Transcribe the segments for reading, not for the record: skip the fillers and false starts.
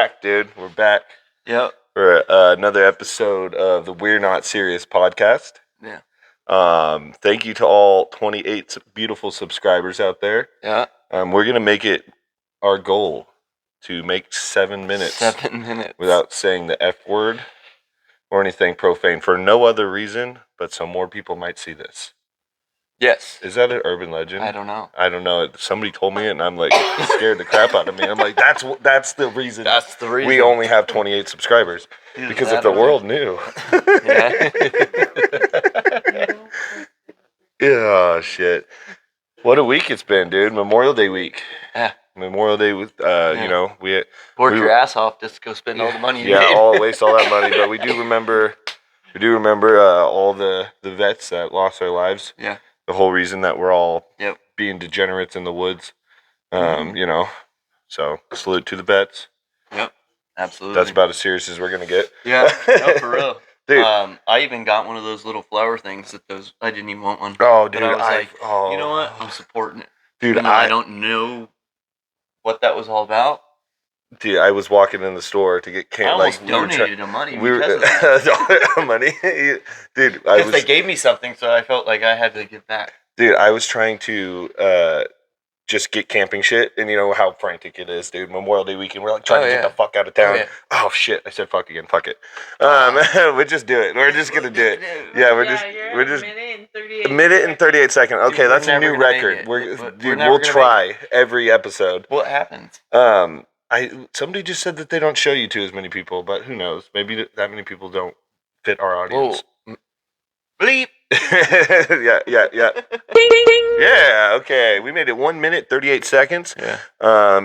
back, dude. We're back. Yep. For another episode of the We're Not Serious podcast. Yeah. Thank you to all 28 beautiful subscribers out there. Yeah. We're gonna make it our goal to make 7 minutes. 7 minutes without saying the F word or anything profane for no other reason, but so more people might see this. Yes. Is that an urban legend? I don't know. Somebody told me it, and I'm like, it scared the crap out of me. I'm like, that's the reason. That's the reason. We only have 28 subscribers. Either because that if the or- world knew. Yeah. Oh, shit. What a week it's been, dude. Memorial Day week. Yeah. Memorial Day with, you know, Work we your ass off just to go spend all the money you yeah, made. waste all that money. But we do remember all the vets that lost their lives. Yeah. The whole reason that we're all Yep. being degenerates in the woods. You know, so salute to the vets. Yep. Absolutely. That's about as serious as we're gonna get. Yeah. No, for real. Dude. I even got one of those little flower things I didn't even want one. Oh, dude. But I was like, oh. you know what? I'm supporting it. Dude, Even though I don't know what that was all about. Dude, I was walking in the store to get I almost donated the money We were because of that. money, dude. Because they gave me something, so I felt like I had to give back. Dude, I was trying to just get camping shit, and you know how frantic it is, dude. Memorial Day weekend, we're like trying to get the fuck out of town. Oh shit! I said fuck again. Fuck it. We'll just do it. We're just gonna do it. Yeah, we're just a minute and 38 seconds. Okay, Dude, that's a new record. We'll try every episode. What happens? Somebody just said that they don't show you to as many people, but who knows? Maybe that many people don't fit our audience. Whoa. Bleep. yeah. Yeah, okay. We made it 1 minute, 38 seconds. Yeah.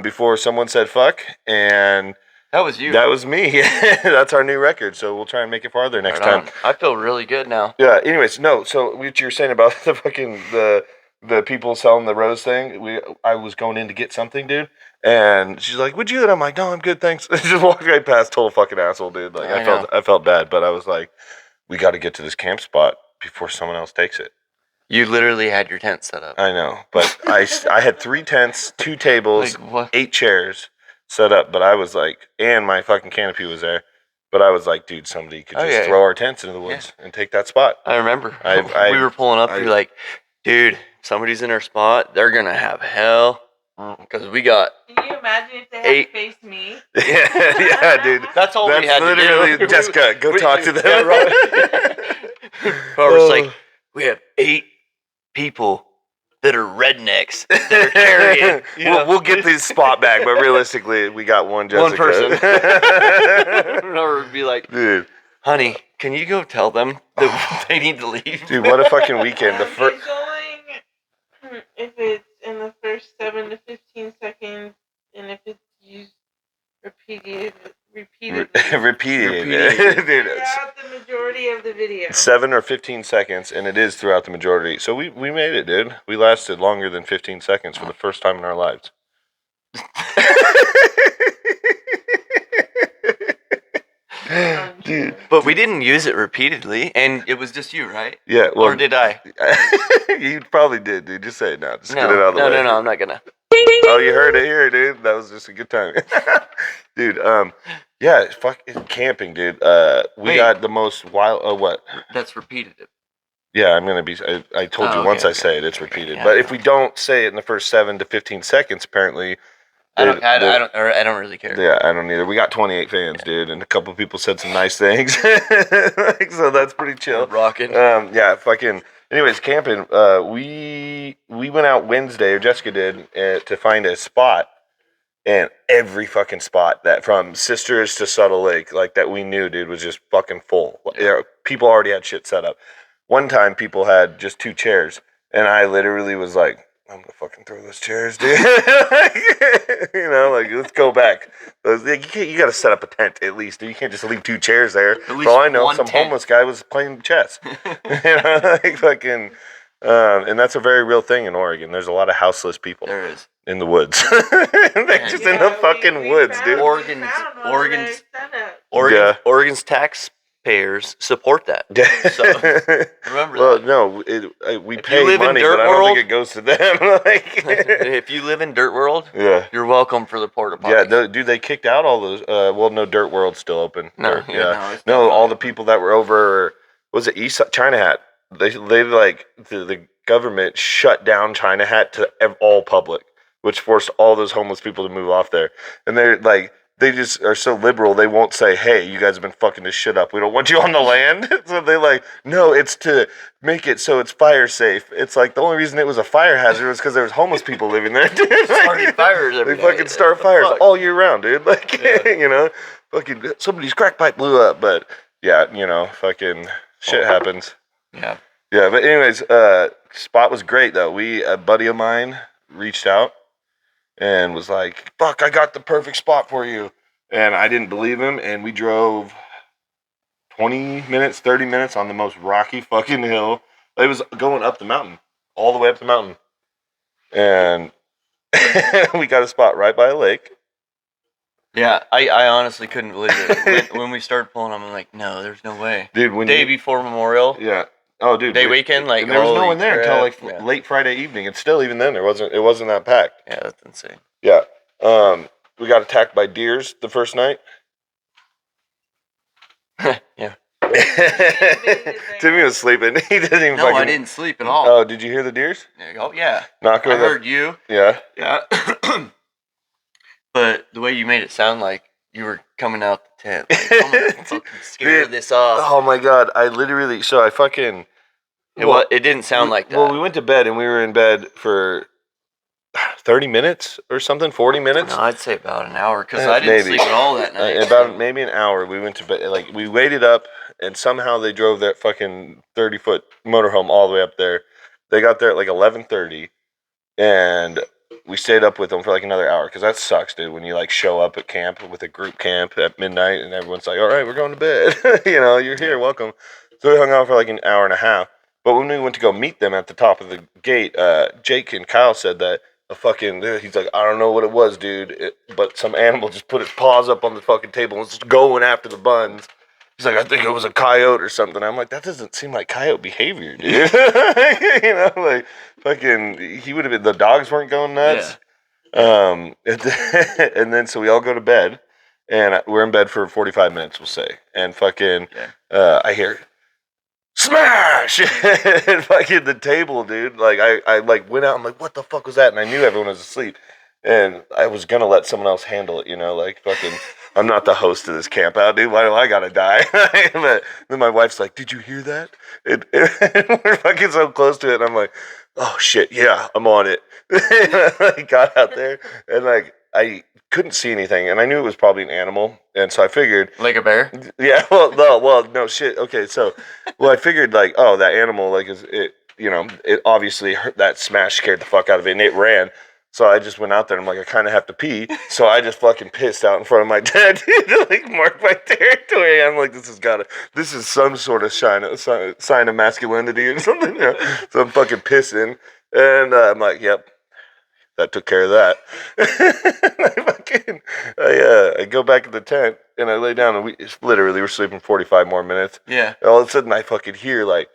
Before someone said fuck, and that was you. That was me. That's our new record, so we'll try and make it farther next time. I feel really good now. Yeah, anyways, no, so what you were saying about the fucking the people selling the rose thing, I was going in to get something, dude. And she's like, "Would you?" And I'm like, "No, I'm good, thanks." Just walked right past, total fucking asshole, dude. Like I felt bad, but I was like, "We got to get to this camp spot before someone else takes it." You literally had your tent set up. I know, but I had 3 tents, 2 tables, 8 chairs set up. But I was like, and my fucking canopy was there. But I was like, dude, somebody could just throw our tents into the woods and take that spot. I remember. We were pulling up. You're like, dude, somebody's in our spot. They're gonna have hell. Because we got. Can you imagine if they had faced me? yeah, dude. That's all we had to do. Literally, Jessica, go talk to them. Robert's like, we have 8 people that are rednecks that are carrying. We'll get this spot back, but realistically, we got one Jessica. One person. Robert would be like, dude, honey, can you go tell them that they need to leave? Dude, what a fucking weekend. If it's in the first 7 to 15 seconds, and if it's used repeatedly. Dude, throughout the majority of the video. 7 or 15 seconds, and it is throughout the majority. So we made it, dude. We lasted longer than 15 seconds for the first time in our lives. Dude. But we didn't use it repeatedly, and it was just you, right? Yeah. Well, or did I? You probably did, dude. Just say it now. Just no, get it out of the way. No, I'm not gonna. Oh, you heard it here, dude. That was just a good time. Dude, yeah, fuck camping, dude. We got the most wild, what? That's repeated. Yeah, I'm going to be, I told you once I say it, it's repeated. Yeah. But if we don't say it in the first 7 to 15 seconds, apparently. I don't really care. Yeah, I don't either. We got 28 fans, dude, and a couple people said some nice things. So that's pretty chill. Rocking. Yeah, fucking. Anyways, camping. We went out Wednesday, or Jessica did, to find a spot, and every fucking spot that from Sisters to Subtle Lake, like that we knew, dude, was just fucking full. Yeah. People already had shit set up. One time, people had just 2 chairs, and I literally was like, I'm gonna fucking throw those chairs, dude. You know, like, let's go back. You gotta set up a tent at least, dude. You can't just leave 2 chairs there. For all I know, some homeless guy was playing chess. You know, like fucking, and that's a very real thing in Oregon. There's a lot of houseless people. There is. In the woods. They're just in the fucking woods, dude. Oregon's tax taxpayers support that. So remember well, that. no, we If pay you live in money, dirt but I don't world- think it goes to them. Like, If you live in Dirt World, yeah. you're welcome for the porta potties. Yeah, dude, they kicked out all those. Well, no, Dirt World's still open. No, Dirt, it's no, all the definitely people that were over, was it East China Hat? They like the government shut down China Hat to all public, which forced all those homeless people to move off there. And they're like, they just are so liberal. They won't say, "Hey, you guys have been fucking this shit up. We don't want you on the land." So they like, no, it's to make it so it's fire safe. It's like the only reason it was a fire hazard was because there was homeless people living there. Dude. starting fires every They day. fucking start What the fires fuck? all year round, dude. Like, Yeah. you know, fucking somebody's crack pipe blew up, but yeah, you know, fucking shit happens. Yeah. Yeah, but anyways, spot was great though. A buddy of mine reached out and was like, "Fuck, I got the perfect spot for you," and I didn't believe him, and we drove 20 minutes, 30 minutes on the most rocky fucking hill. It was going up the mountain, all the way up the mountain, and we got a spot right by a lake. Yeah, I honestly couldn't believe it. When we started pulling them, I'm like, no, there's no way. Dude, when Day before Memorial, yeah. Oh, dude. day weekend, like, and there was no holy one there until like crap. Yeah. late Friday evening, and still even then it wasn't that packed. Yeah, that's insane. Yeah. We got attacked by deers the first night. Yeah. Timmy was sleeping. He didn't even. No, I didn't sleep at all. Oh, did you hear the deers? Oh, yeah. Knock I over. heard you. Yeah. Yeah. But the way you made it sound like you were coming out the tent. Like, I'm gonna fucking scare Dude. this off. Oh my god! I literally. So I fucking. It didn't sound like that. Well, we went to bed and we were in bed for 30 minutes or something, 40 minutes. No, I'd say about an hour because I didn't maybe. sleep at all that night. About maybe an hour. We went to bed. Like we waited up, and somehow they drove that fucking 30-foot motorhome all the way up there. They got there at like 11:30, and we stayed up with them for like another hour because that sucks, dude. When you like show up at camp with a group camp at midnight, and everyone's like, "All right, we're going to bed." You know, you're here, welcome. So we hung out for like an hour and a half. But when we went to go meet them at the top of the gate, Jake and Kyle said that he's like, "I don't know what it was, dude, but some animal just put its paws up on the fucking table and was just going after the buns." He's like, "I think it was a coyote or something." I'm like, "That doesn't seem like coyote behavior, dude." You know, like fucking, he would have been. The dogs weren't going nuts. Yeah. And then so we all go to bed, and we're in bed for 45 minutes, we'll say, and fucking, I hear smash and fucking the table, dude. Like I like went out. I'm like, what the fuck was that? And I knew everyone was asleep, and I was gonna let someone else handle it. You know, like fucking. I'm not the host of this camp out, dude. Why do I gotta die? But then my wife's like, "Did you hear that?" And we're fucking so close to it. And I'm like, "Oh shit, yeah, I'm on it." I got out there and like I couldn't see anything, and I knew it was probably an animal, and so I figured, Like a bear? yeah. No shit. Okay, so I figured like, oh, that animal like is it. You know, it obviously hurt, that smash scared the fuck out of it, and it ran. So I just went out there and I'm like, I kind of have to pee. So I just fucking pissed out in front of my dad to like mark my territory. I'm like, this is some sort of sign of masculinity or something. You know? So I'm fucking pissing. And I'm like, yep, that took care of that. I go back in the tent and I lay down and we literally were sleeping 45 more minutes. Yeah. And all of a sudden I fucking hear like,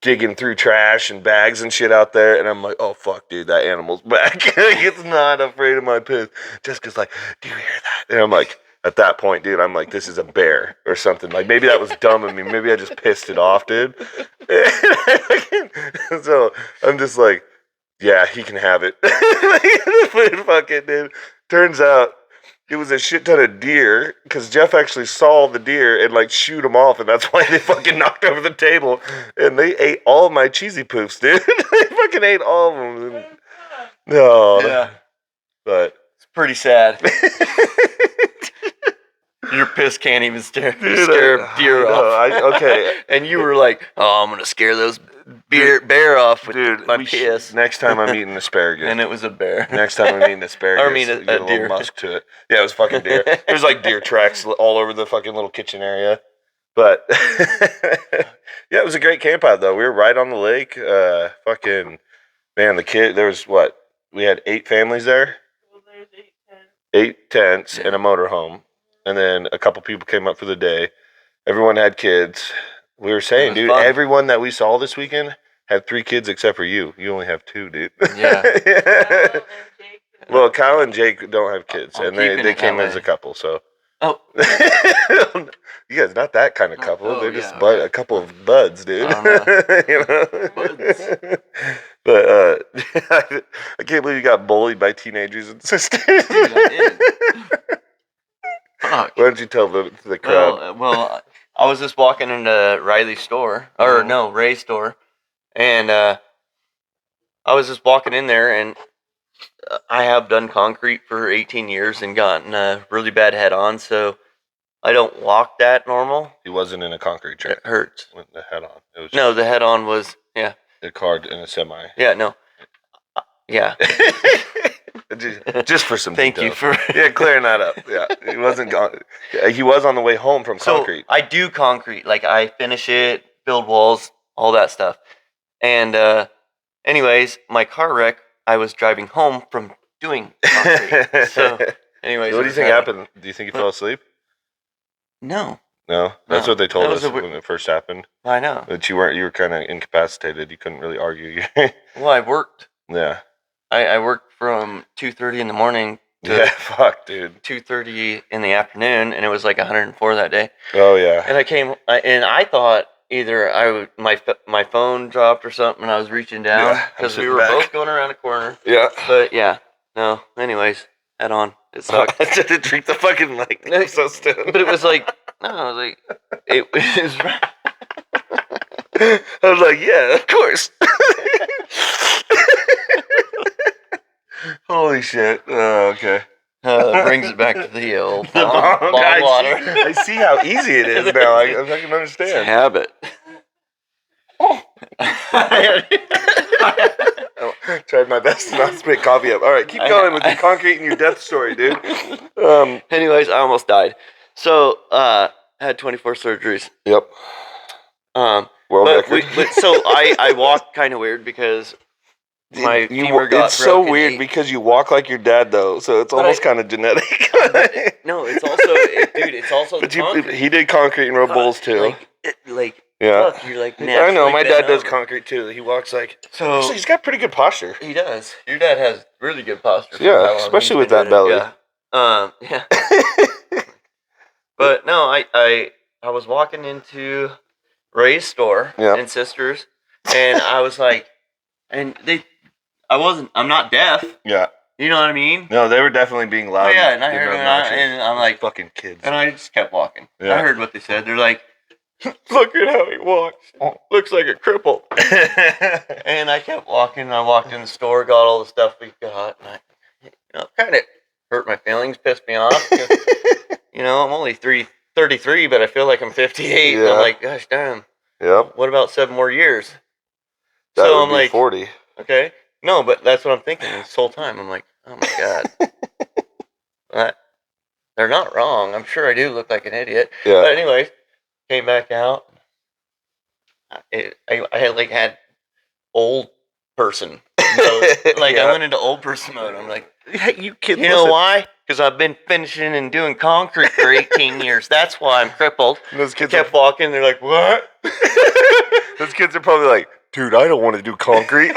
digging through trash and bags and shit out there, and I'm like, oh fuck, dude, that animal's back. It's not afraid of my piss. Jessica's like, do you hear that? And I'm like, at that point, dude, I'm like, this is a bear or something. Like maybe that was dumb of me. Maybe I just pissed it off, dude. So I'm just like, yeah, he can have it. Fuck it, dude. Turns out it was a shit ton of deer because Jeff actually saw the deer and like shoot them off, and that's why they fucking knocked over the table. And they ate all of my cheesy poofs, dude. They fucking ate all of them. No, Yeah. but It's pretty sad. Your piss can't even scare dude, deer off. Okay, And you were like, oh, I'm going to scare those bear off with dude. my piss. Next time I'm eating asparagus. And it was a bear. Next time I'm eating asparagus, Or I mean, a get a deer. little musk to it. Yeah, it was fucking deer. It was like deer tracks all over the fucking little kitchen area. But yeah, it was a great camp out though. We were right on the lake. Fucking man, there was what? We had 8 families there. Well, there's 8 tents. 8 tents and a motorhome, and then a couple people came up for the day. Everyone had kids. We were saying, was dude, fun. everyone that we saw this weekend had 3 kids except for you. You only have 2, dude. Yeah. Well, Kyle and Jake don't have kids, I'm and they keeping it came that as way. a couple, so. Oh. You guys not that kind of couple. Oh, They're just yeah, okay. a couple of buds, dude. You know? Buds. But I can't believe you got bullied by teenagers and sisters. Dude, I did. Fuck. Why don't you tell the crowd? Well, I was just walking into Riley's store, or no, Ray's store, and I was just walking in there, and I have done concrete for 18 years and gotten a really bad head on, so I don't walk that normal. He wasn't in a concrete truck. It hurts. With the head on. It was No, the head on was, yeah. a car in a semi. Yeah, no. Yeah. Just for some Thank you details. for Yeah, clearing that up. Yeah, he wasn't gone. He was on the way home from concrete. So I do concrete. Like I finish it, build walls, all that stuff. And anyways, my car wreck, I was driving home from doing concrete. So anyways. What do you think happened? Do you think he fell asleep? No. No? That's No. what they told That was us a when it first happened. I know. That you were kind of incapacitated. You couldn't really argue. Well, I worked. Yeah. I worked from 2:30 in the morning to Yeah, fuck, dude. 2:30 in the afternoon, and it was like 104 that day. Oh, yeah. And I thought either my phone dropped or something, and I was reaching down Yeah, because I'm we sitting were back. both going around a corner. Yeah. But yeah, no. Anyways, head on. It sucked. I didn't drink the fucking like. I'm so stoned. But it was like no, I was like it was. I was like, yeah, of course. Holy shit. Oh, okay. Brings it back to the old The bong bong, water. I see how easy it is now. I can It's understand. habit. Tried my best to not spit coffee up. All right, keep going with your concrete and your death story, dude. Anyways, I almost died. So, had 24 surgeries. Yep. World But, record. so I walked kind of weird because my femur got It's so broken. weird because you walk like your dad, though. So it's But almost kind of genetic. No, it's also, dude. It's also. But the concrete. he did concrete and rode bulls too. Like Yeah. fuck, you're like. I know. naturally My bent dad does over. concrete too. He walks like. So Actually, he's got pretty good posture. he does. Your dad has really good posture. for Yeah, how long especially he's with been that doing it. Yeah. Yeah. But no, I was walking into Ray's store Yeah. and Sisters, and I was like, I'm not deaf. Yeah. You know what I mean? No, they were definitely being loud. Oh, yeah, and I heard it, obnoxious. and I'm like, fucking kids. and I just kept walking. Yeah. I heard what they said. They're like, look at how he walks. Looks like a cripple. And I kept walking. I walked in the store, got all the stuff we got, and kind of hurt my feelings, pissed me off. 'Cause, I'm only 33, but I feel like I'm 58. And Yeah. I'm like, gosh damn, Yep. what about 7 more years? That So would I'm be like, 40. okay. No, but that's what I'm thinking this whole time. I'm like, oh my God. They're not wrong. I'm sure I do look like an idiot. Yeah. But anyways, came back out. I had old person mode. Like Yeah. I went into old person mode. I'm like, Hey, you kids. you know why? Because I've been finishing and doing concrete for 18 years. That's why I'm crippled. Those kids Kept walking. They're like, what? Those kids are probably like, dude, I don't want to do concrete.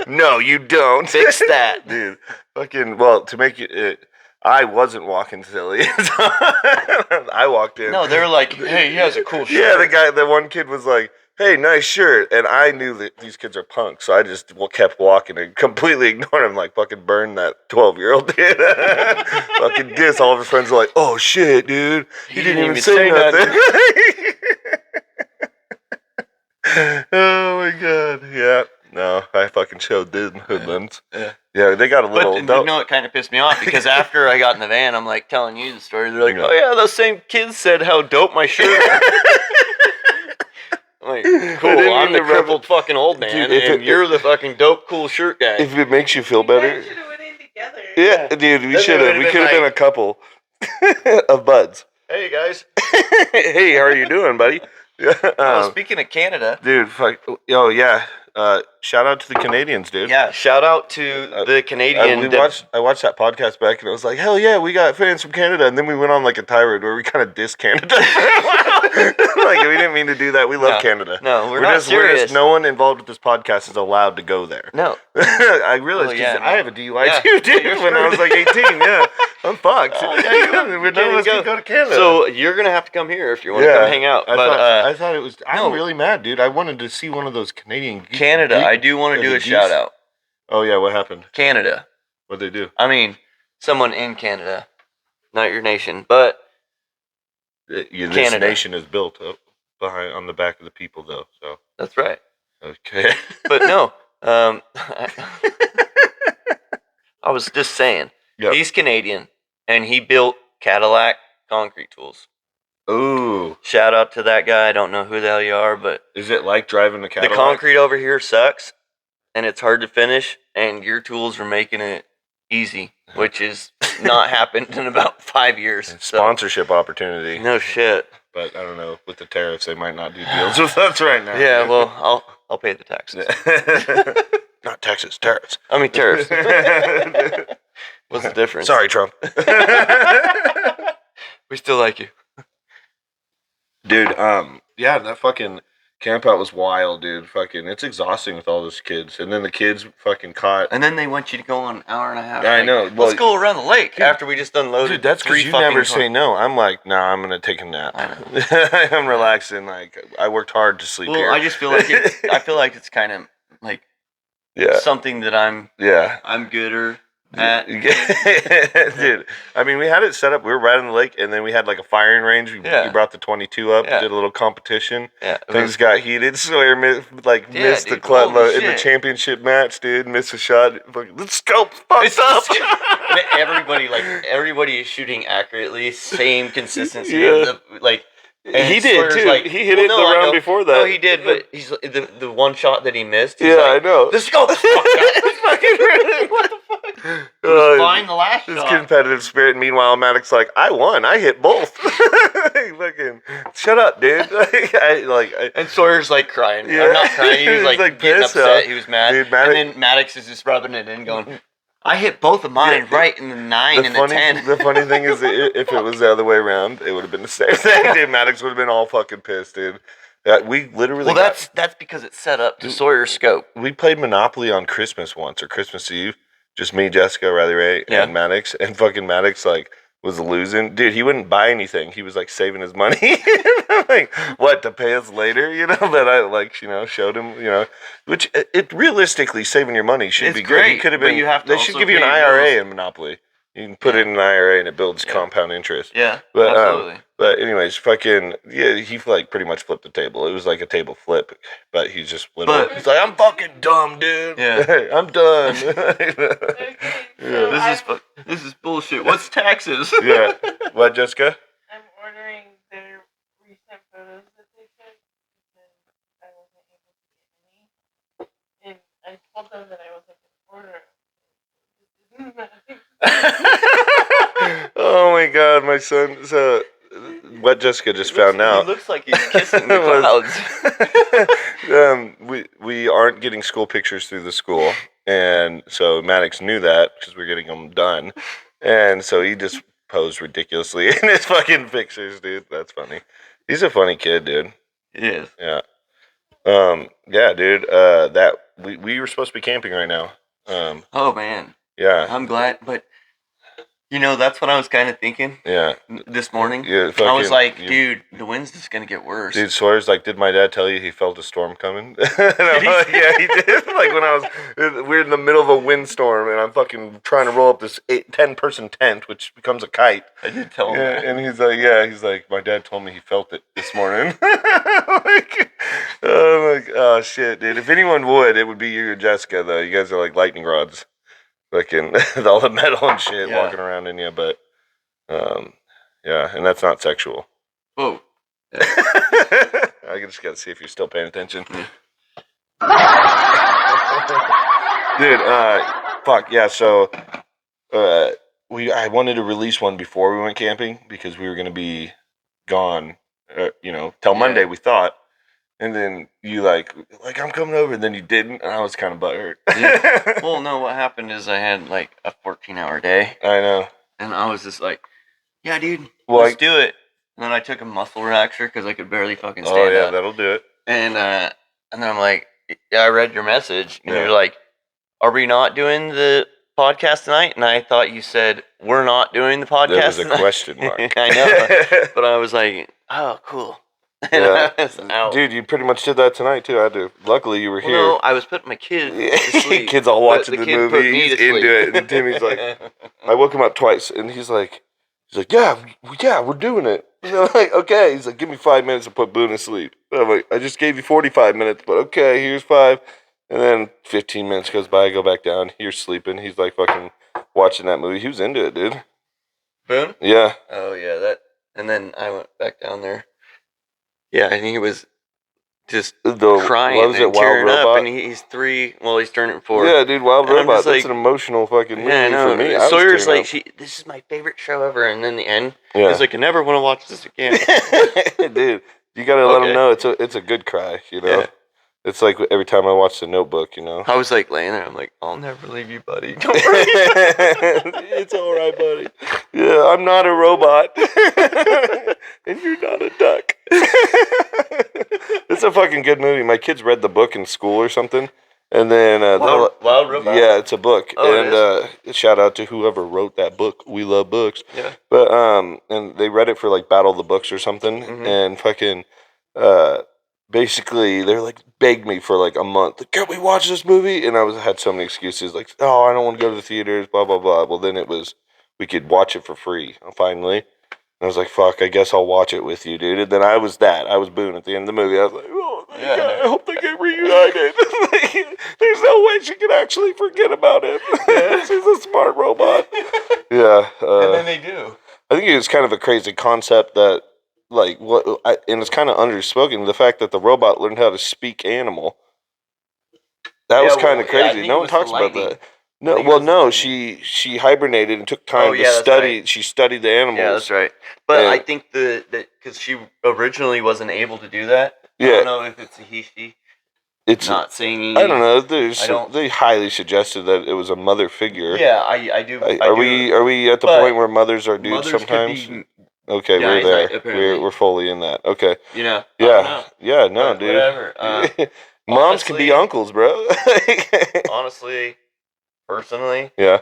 No, you don't. Fix that. Dude, fucking, well, to make it, I wasn't walking silly. I walked in. No, they're like, hey, he has a cool shirt. Yeah, the one kid was like, hey, nice shirt. And I knew that these kids are punks, so I just kept walking and completely ignored him, like fucking burn that 12-year-old dude. Fucking diss. All of his friends are like, oh shit, dude. You didn't even say nothing. Oh my god. Yeah. No, I fucking showed them hoodlums. Yeah, they got a little. But it kind of pissed me off because after I got in the van, I'm like telling you the story. They're like, Yeah. oh yeah, those same kids said how dope my shirt is. I'm like, cool, didn't I'm mean the to crippled fucking old man, Dude, and you're the fucking dope, cool shirt guy. If it makes you feel You better. guys should have went in together. Yeah, dude, we Then should they have. would've We been could have been a like- couple of buds. Hey guys. Hey, how are you doing, buddy? Yeah. Speaking of Canada, Dude, fuck. Oh, yeah. shout out to the Canadians, dude. Yeah, shout out to the Canadian. I watched that podcast back, and I was like, hell yeah, we got fans from Canada. And then we went on like a tirade where we kind of dissed Canada. Like, we didn't mean to do that. We love Canada. No, we're not serious. No one involved with this podcast is allowed to go there. No. I realized I have a DUI too, dude, when I was like 18. Yeah, I'm fucked. None of us can go to Canada. So you're going to have to come here if you want to come hang out. I thought it was... I'm really mad, dude. I wanted to see one of those Canadian... Canada. I do want to do a shout out. Oh, yeah. What happened? Canada. What'd they do? I mean, someone in Canada. Not your nation, but... This nation is built up on the back of the people, though. So that's right. Okay, but no, I was just saying, he's Canadian, and he built Cadillac concrete tools. Ooh! Shout out to that guy. I don't know who the hell you are, but is it like driving a Cadillac? The concrete over here sucks, and it's hard to finish. And your tools are making it easy, which is not happened in about 5 years. Sponsorship opportunity. No shit. But I don't know, with the tariffs, they might not do deals with us right now. Yeah, well, I'll pay the taxes. Not taxes, tariffs. I mean tariffs. What's the difference? Sorry, Trump. We still like you, dude. Yeah, that fucking camp out was wild, dude. Fucking, it's exhausting with all those kids, and then the kids fucking caught. And then they want you to go on an hour and a half. I know. Let's go around the lake, dude, after we just unloaded. Dude, that's because you never say no. I'm like, nah, I'm gonna take a nap. I know. I'm relaxing. Like, I worked hard to sleep here. I just feel like it's kind of like something that I'm gooder at. Dude, I mean, we had it set up. We were right on the lake, and then we had like a firing range. We brought the 22 up, did a little competition. Yeah, things got heated. Sawyer missed the club in the championship match, dude. Missed a shot. The scope's fucked up. Everybody is shooting accurately, same consistency. He did too. He hit it the round before that. No, he did, but he's the one shot that he missed. I know. The scope's fucked up. It's fucking ruined. What the fuck? He was fine the last shot. This competitive spirit. Meanwhile, Maddox like, I won. I hit both. Fucking shut up, dude. And Sawyer's like crying. I'm not crying. He was like getting upset. He was mad. Dude, and then Maddox is just rubbing it in, going, I hit both of mine right in the 9 and the 10. The funny thing is, if it was the other way around, it would have been the same thing. Dude, Maddox would have been all fucking pissed, dude. We literally. Well, that's because it's set up to Sawyer's scope. We played Monopoly on Christmas once, or Christmas Eve. Just me, Jessica, Riley Ray, and Maddox. And fucking Maddox, was losing. Dude, he wouldn't buy anything. He was, saving his money. Like, what, to pay us later? But I, showed him, which, realistically, saving your money should be great. Good. He could have been, they should give you an IRA in Monopoly. You can put it in an IRA and it builds compound interest. Yeah, absolutely. But anyways, he pretty much flipped the table. It was like a table flip, but he's just literally. He's like, I'm fucking dumb, dude. Yeah, I'm done. This is bullshit. What's taxes? Yeah. What, Jessica? I'm ordering their recent photos that they took because I wasn't able to get any, and I told them that I wasn't going to order. Oh my god, my son. So, what Jessica just found out. He looks like he's kissing the clouds. We aren't getting school pictures through the school, and so Maddox knew that because we're getting them done, and so he just posed ridiculously in his fucking pictures, dude. That's funny. He's a funny kid, dude. He is. Yeah. Yeah, dude. That we were supposed to be camping right now. Oh man. Yeah. I'm glad, but that's what I was kind of thinking. Yeah. This morning. Yeah, I was like, dude, the wind's just gonna get worse. Dude, Sawyer's like, did my dad tell you he felt a storm coming? Yeah, he did. When we're in the middle of a windstorm and I'm fucking trying to roll up this 10-person tent, which becomes a kite. I did tell him that. And he's like, my dad told me he felt it this morning. Oh shit, dude. If anyone would, it would be you or Jessica, though. You guys are like lightning rods. Fucking with all the metal and shit walking around in you, but and that's not sexual. Whoa. Yeah. I just gotta see if you're still paying attention. Dude, fuck yeah, so I wanted to release one before we went camping because we were gonna be gone till Monday, we thought. And then you like I'm coming over, and then you didn't, and I was kind of butthurt. Well, no, what happened is I had like a 14-hour day, I know. and I was just like, yeah, dude, Well, let's do it. And then I took a muscle relaxer because I could barely fucking stand Oh yeah, up. that'll do it. And then I'm like, yeah, I read your message, and Yeah. you're like, are we not doing the podcast tonight? And I thought you said we're not doing the podcast. There was a tonight. question mark. I know, but I was like, oh, cool. And Yeah. I was out. Dude, you pretty much did that tonight too. I had to. Luckily, you were Well, here. no, I was putting my kid to sleep. Kid's all but watching the kid put movie. me He's to into sleep. it, and Timmy's like, I woke him up twice, and he's like, yeah, we're doing it. And I'm like, okay. He's like, give me 5 minutes to put Boone to sleep. And I'm like, I just gave you 45 minutes, but okay, here's 5. And then 15 minutes goes by, I go back down. You're sleeping. He's like fucking watching that movie. He was into it, dude. Boone? Yeah. Oh, yeah, that. And then I went back down there. Yeah, I think he was just crying what was and it, Wild tearing up, Robot? and he's 3. Well, he's turning 4. Yeah, dude, Wild And I'm Robot. just That's like- an emotional fucking movie Yeah, I know. for me. I was Sawyer's tearing like, this is my favorite show ever. And then the end, Yeah. he's like, I never want to watch this again. Dude, you gotta let Okay. him know it's a good cry, you know? Yeah. It's like every time I watch The Notebook, you know? I was like laying there. I'm like, I'll never leave you, buddy. Don't worry. It's all right, buddy. Yeah, I'm not a robot. And you're not a duck. It's a fucking good movie. My kids read the book in school or something. And then Wild Robot? yeah, it's a book. Oh, and shout out to whoever wrote that book. We love books. Yeah. But and they read it for like Battle of the Books or something, Mhm. and fucking basically they're like begged me for like a month. Like, can we watch this movie? And had so many excuses like, oh, I don't want to go to the theaters, blah blah blah. Well, then it was we could watch it for free finally. And I was like, fuck, I guess I'll watch it with you, dude. And then I was Boone at the end of the movie. I was like, oh, thank Yeah. God, I hope they get reunited. There's no way she can actually forget about him. She's a smart robot. Yeah. And then they do. I think it was kind of a crazy concept that, like, and it's kind of underspoken, the fact that the robot learned how to speak animal. That was kind of well, yeah, I crazy. think No it one was talks the about lightning. that. I No, think it well, was the no, lightning. she hibernated and took time Oh, to yeah, that's study. right. She studied the animals. Yeah, that's right. But Yeah. I think because she originally wasn't able to do that. I Yeah. don't know if it's a he/she. It's Not singing. I don't know. They highly suggested that it was a mother figure. Yeah, I do. Are we at the but point where mothers are dudes mothers could sometimes? be, Okay, Yeah, we're he's there. right, apparently. We're fully in that. Okay. you know. I Yeah. don't know. Yeah. No, But dude. whatever. Moms can be honestly- uncles, bro. Honestly, personally, Yeah.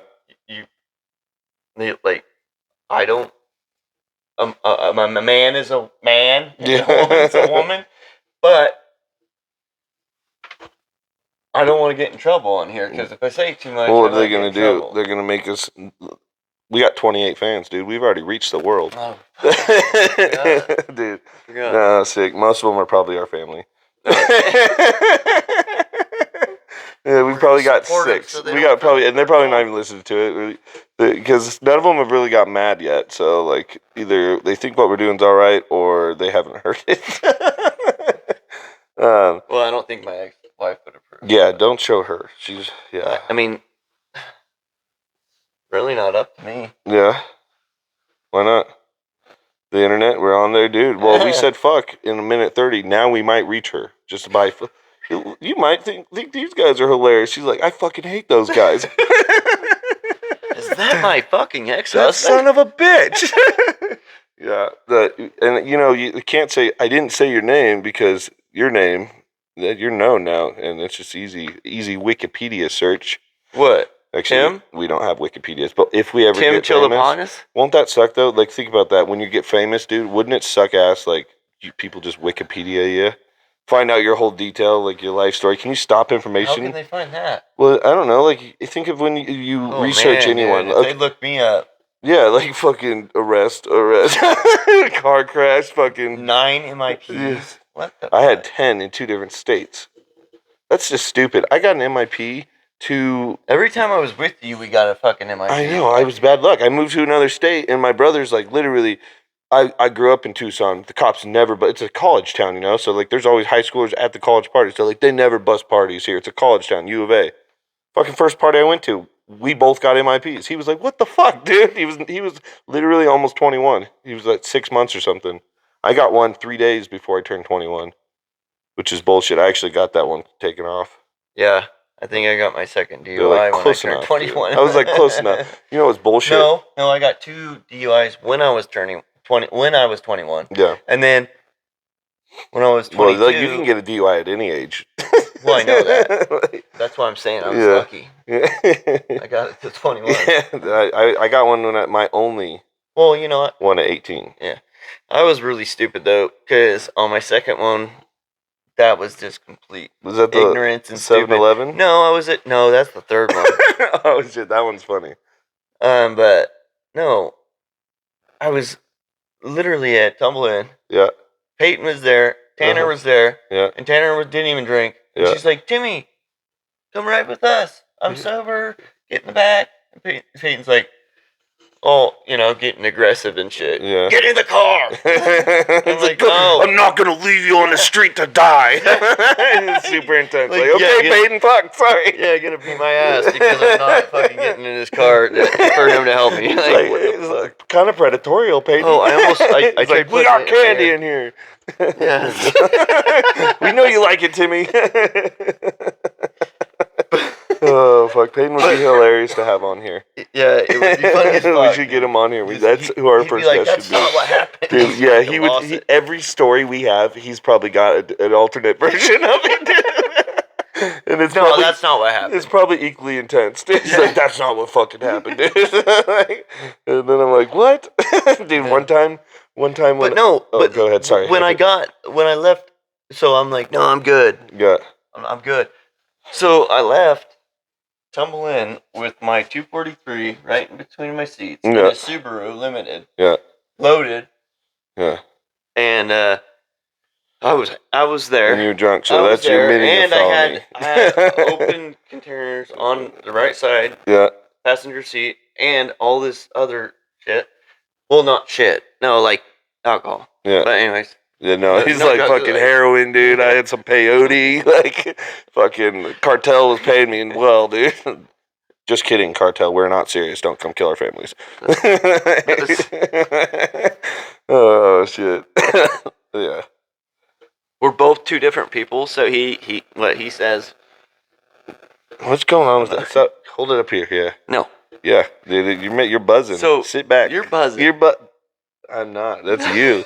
I don't. A man is a man. And Yeah. A woman's a woman. But I don't want to get in trouble on here because if I say too much, Well, what I are they might get gonna in do? trouble. They're gonna make us. We got 28 fans, dude. We've already reached the world. Oh, Dude. forgot. No, sick. Most of them are probably our family. Yeah, we We're probably got supportive, 6. so they We don't got probably, feel and they're probably not bad. even listening to it really, because none of them have really got mad yet. So like, either they think what we're doing is all right, or they haven't heard it. Well, I don't think my ex-wife would approve. Yeah, don't show her. She's yeah, I mean, really not up to me. yeah. Why not? The internet, we're on there, dude. Well, we said fuck in a minute 30. Now we might reach her just by. You might think these guys are hilarious. She's like, I fucking hate those guys. Is that my fucking That ex-husband? son of a bitch. Yeah, and you know you can't say I didn't say your name because your name that you're known now, and it's just easy Wikipedia search. What? Actually, Tim? we don't have Wikipedias, but if we ever Tim get famous, Chilapanis? won't that suck though? Like think about that. When you get famous, dude, wouldn't it suck ass? Like people just Wikipedia you, find out your whole detail, like your life story. Can you stop How information? can they find that? Well, I don't know. Like think of when you Oh, research man, anyone. dude, if Okay. they look me up. Yeah, like fucking arrest, car crash, fucking. 9 MIPs. Yes. What the I had fuck? 10 in 2 different states. That's just stupid. I got an MIP to. Every time I was with you, we got a fucking MIP. I know, I was bad luck. I moved to another state, and my brother's like literally. I grew up in Tucson. The cops never, but it's a college town, you know? So, like, there's always high schoolers at the college parties. So, like, they never bust parties here. It's a college town, U of A. Fucking first party I went to, we both got MIPs. He was like, "What the fuck, dude?" He was literally almost 21. He was like 6 months or something. I got one 3 days before I turned 21. which is bullshit. I actually got that one taken off. Yeah, I think I got my second They're like, DUI when I close turned enough, 21. dude. I was like, close enough. You know what's bullshit? No, I got 2 DUIs when I was turning 20. When I was 21, Yeah. and then when I was 22. Well, like, you can get a DUI at any age. Well, I know that. That's why I'm saying I was lucky. Yeah. I got it to 21. Yeah, I got one when my only Well, you know what? one at 18. Yeah, I was really stupid though, because on my second one, that was just complete Was that the ignorance and stupid. 7-Eleven? No, no, that's the third one. Oh shit, that one's funny. But no, I was literally at Tumblein. Yeah. Peyton was there. Tanner Uh-huh. was there. Yeah. And Tanner didn't even drink. And Yeah. she's like, Timmy, come ride with us. I'm Yeah. sober. Get in the back. And Peyton's like, oh, getting aggressive and shit. Yeah. Get in the car. It's like, oh. I'm not gonna leave you on the street to die. It's super intense. Like, Like, okay, yeah, Peyton, fuck, sorry. Yeah, gonna beat my ass because I'm not fucking getting in his car for him to help me. Like, what the fuck? It's kind of predatorial, Peyton. Oh, I almost- I It's tried like, we putting got it candy there. in here. Yeah. We know you like it, Timmy. Oh fuck, Peyton would be hilarious to have on here. Yeah, it would be funny as fuck. We should get him on here. That's who our He'd first be like, guest that's should be. not what happened. Dude, yeah, He he lost would. it. Every story we have, he's probably got an alternate version of it. And it's No, probably, that's not what happened. it's probably equally intense. He's like, that's not what fucking happened, dude. Like, and then I'm like, what, dude? One time when. But no, Oh, but go ahead. Sorry. when I left, so I'm like, no, I'm good. Yeah. I'm good. So I left, tumble in with my 243 right in between my seats, and Yeah. a Subaru Limited, Yeah. loaded, Yeah. and I was there. And you're drunk, I so was that's your there, mini and felony. I had open containers on the right side, Yeah. passenger seat, and all this other shit. Well, not shit. No, like alcohol. Yeah. But anyways, Yeah, no, he's No, like no, fucking like- heroin, dude. I had some peyote. Like, fucking cartel was paying me well, dude. Just kidding, cartel. We're not serious. Don't come kill our families. Oh shit. Yeah. we're both 2 different people. So he what he says. What's going on with that? So, hold it up here. Yeah. No, Yeah, dude, you're buzzing. So, sit back. you're buzzing. I'm not. That's you.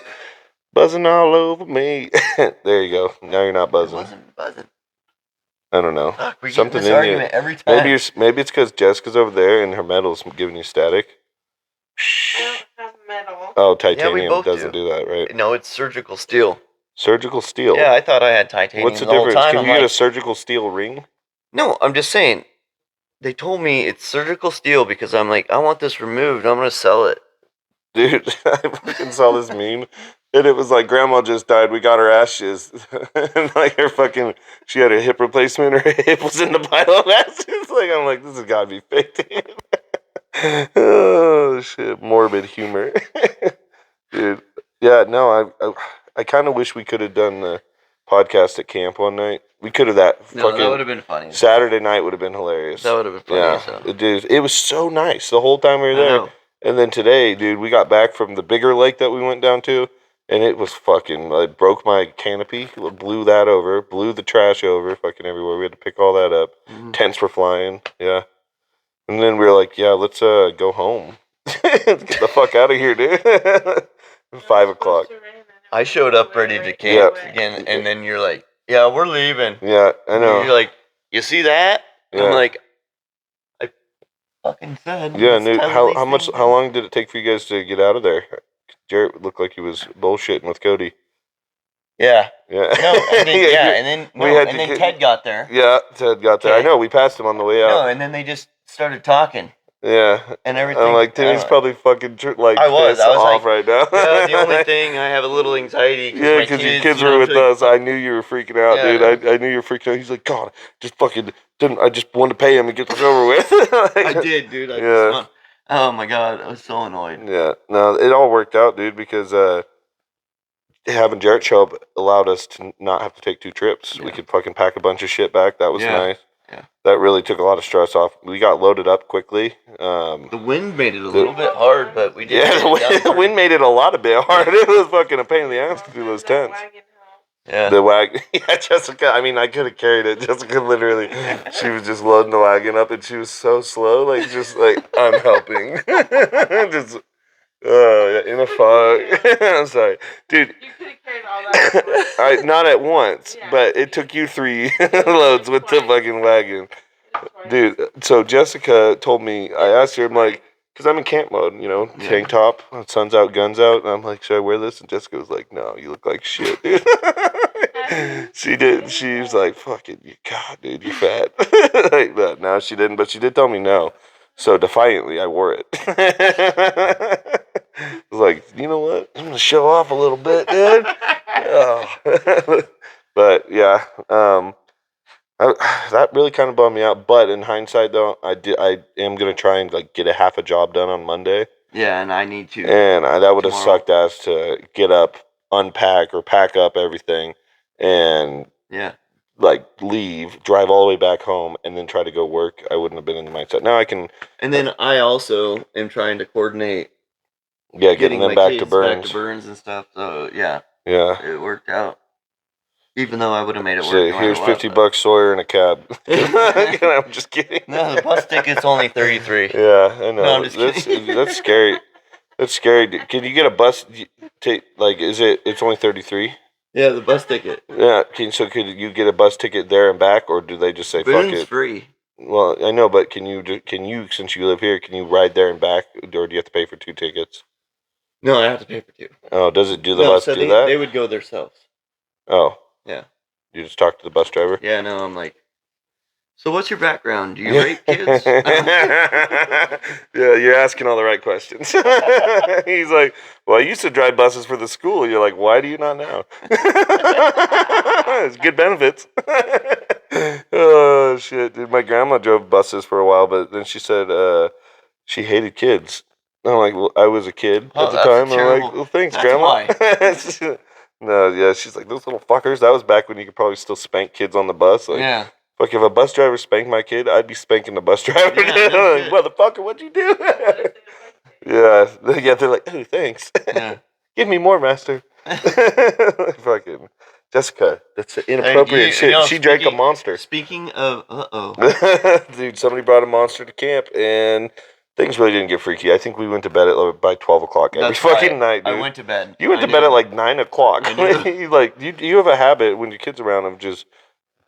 Buzzing all over me. There you go. Now you're not I buzzing. wasn't buzzing. I don't know. Fuck, we get in Something this in you. argument every time. Maybe it's because Jessica's over there and her metal's giving you static. I don't have metal. Oh, titanium both doesn't do. do that, right? No, it's surgical steel. Surgical steel. Yeah, I thought I had titanium. What's the whole difference? time. Can I'm you get a like, surgical steel ring? No, I'm just saying. They told me it's surgical steel because I'm like, I want this removed. I'm gonna sell it. Dude, I fucking saw this meme. And it was like, grandma just died. We got her ashes. And like her fucking, she had a hip replacement. Her hip was in the pile of ashes. Like, I'm like, this has got to be fake, dude. Oh, shit. Morbid humor. Dude. Yeah, no, I kind of wish we could have done the podcast at camp one night. We could have have been funny. Saturday night would have been hilarious. That would have been funny. Yeah, as hell. dude, it was so nice the whole time we were I there. know. And then today, dude, we got back from the bigger lake that we went down to, and it was fucking, like, broke my canopy, blew that over, blew the trash over, fucking everywhere. We had to pick all that up. Mhm. Tents were flying, yeah. And then we were like, yeah, let's go home. Get the fuck out of here, dude. 5 o'clock. I showed up ready to camp again, and then you're like, "Yeah, we're leaving." Yeah, I know. You're like, "You see that?" Yeah. I'm like, "I fucking said." Yeah, let's dude, tell these things." how long did it take for you guys to get out of there? Jarrett looked like he was bullshitting with Cody. Yeah. Yeah. No, and then, yeah, and then we had to and then get- Ted got there. Yeah, Ted got there. I Okay. know, we passed him on the way out. No, and then they just started talking Yeah. and everything. I'm like, Timmy's probably fucking I was pissed off like, right now. Yeah, the only thing I have a little anxiety. Yeah, because your kids were with us. I knew you were freaking out, Yeah. dude. I knew you were freaking out. He's like, God, just fucking didn't. I just wanted to pay him and get this over with. I did, dude. Yeah. Oh my god, I was so annoyed. Yeah, no, it all worked out, dude, because having Jarrett show up allowed us to not have to take 2 trips. We Yeah. could fucking pack a bunch of shit back. That was Yeah. nice. Yeah. That really took a lot of stress off. We got loaded up quickly. The wind made it a little bit hard, but we did. Yeah, get it done the wind made it a lot of bit hard. It was fucking a pain in the ass to do those tents. Yeah. The wagon. Yeah, Jessica. I mean, I could have carried it. Jessica literally, she was just loading the wagon up, and she was so slow, like just like I'm helping, just in a fog. I'm sorry, dude. You could have carried all that at once. I not at once, Yeah. but it took you 3 loads with the fucking wagon, Twice. dude. So Jessica told me, I asked her, I'm like, because I'm in camp mode, you know, Yeah. tank top, sun's out, guns out, and I'm like, should I wear this? And Jessica was like, no, you look like shit, dude. She did. She was like, fuck it, God, dude, you're fat. Like that. No, she didn't, but she did tell me no. So defiantly, I wore it. I was like, you know what? I'm gonna show off a little bit, dude. Oh. But yeah, that really kind of bummed me out. But in hindsight, though, I am gonna try and like get a half a job done on Monday, Yeah, and I need to. and that would have Tomorrow. sucked ass to get up, unpack or pack up everything, and Yeah. like leave, drive all the way back home, and then try to go work. I wouldn't have been in the mindset. Now I can, And then I also am trying to coordinate yeah, getting them my back to kids Burns. back to Burns and stuff. So yeah, Yeah. it worked out. Even though I would have made it work. Say, no matter here's what, $50 Sawyer in a cab. I'm just kidding. No, the bus ticket's only 33. Yeah, I know. No, I'm just kidding. That's scary. That's scary. Can you get a bus? Take like, is it? It's only 33. Yeah, the bus ticket. Yeah. Could you get a bus ticket there and back, or do they just say fuck Boone's it? free. Well, I know, but can you since you live here, can you ride there and back, or do you have to pay for 2 tickets? No, I have to pay for 2. Oh, does it do the No, bus so do that? they would go themselves. Oh. Yeah. You just talk to the bus driver? Yeah, no, I'm like, so what's your background? Do you rape kids? Yeah, you're asking all the right questions. He's like, well, I used to drive buses for the school. You're like, why do you not now? It's good benefits. Oh, shit, dude. My grandma drove buses for a while, but then she said she hated kids. I'm like, well, I was a kid Oh, at the that's time. I'm terrible. like, well, thanks, That's Grandma. No, yeah, she's like, those little fuckers. That was back when you could probably still spank kids on the bus. Like, Yeah. fuck, if a bus driver spanked my kid, I'd be spanking the bus driver. Yeah, no Like, shit. motherfucker, what'd you do? Yeah, they're like, oh, thanks. Yeah. Give me more, master. Fucking Jessica, that's inappropriate you shit. know, She drank a speaking- monster. Speaking of, Dude, somebody brought a monster to camp, and things really didn't get freaky. I think we went to bed at by 12 o'clock every That's fucking right. night, dude. I went to bed. You went I to bed knew. at like 9 o'clock. I knew. you have a habit when your kids around of just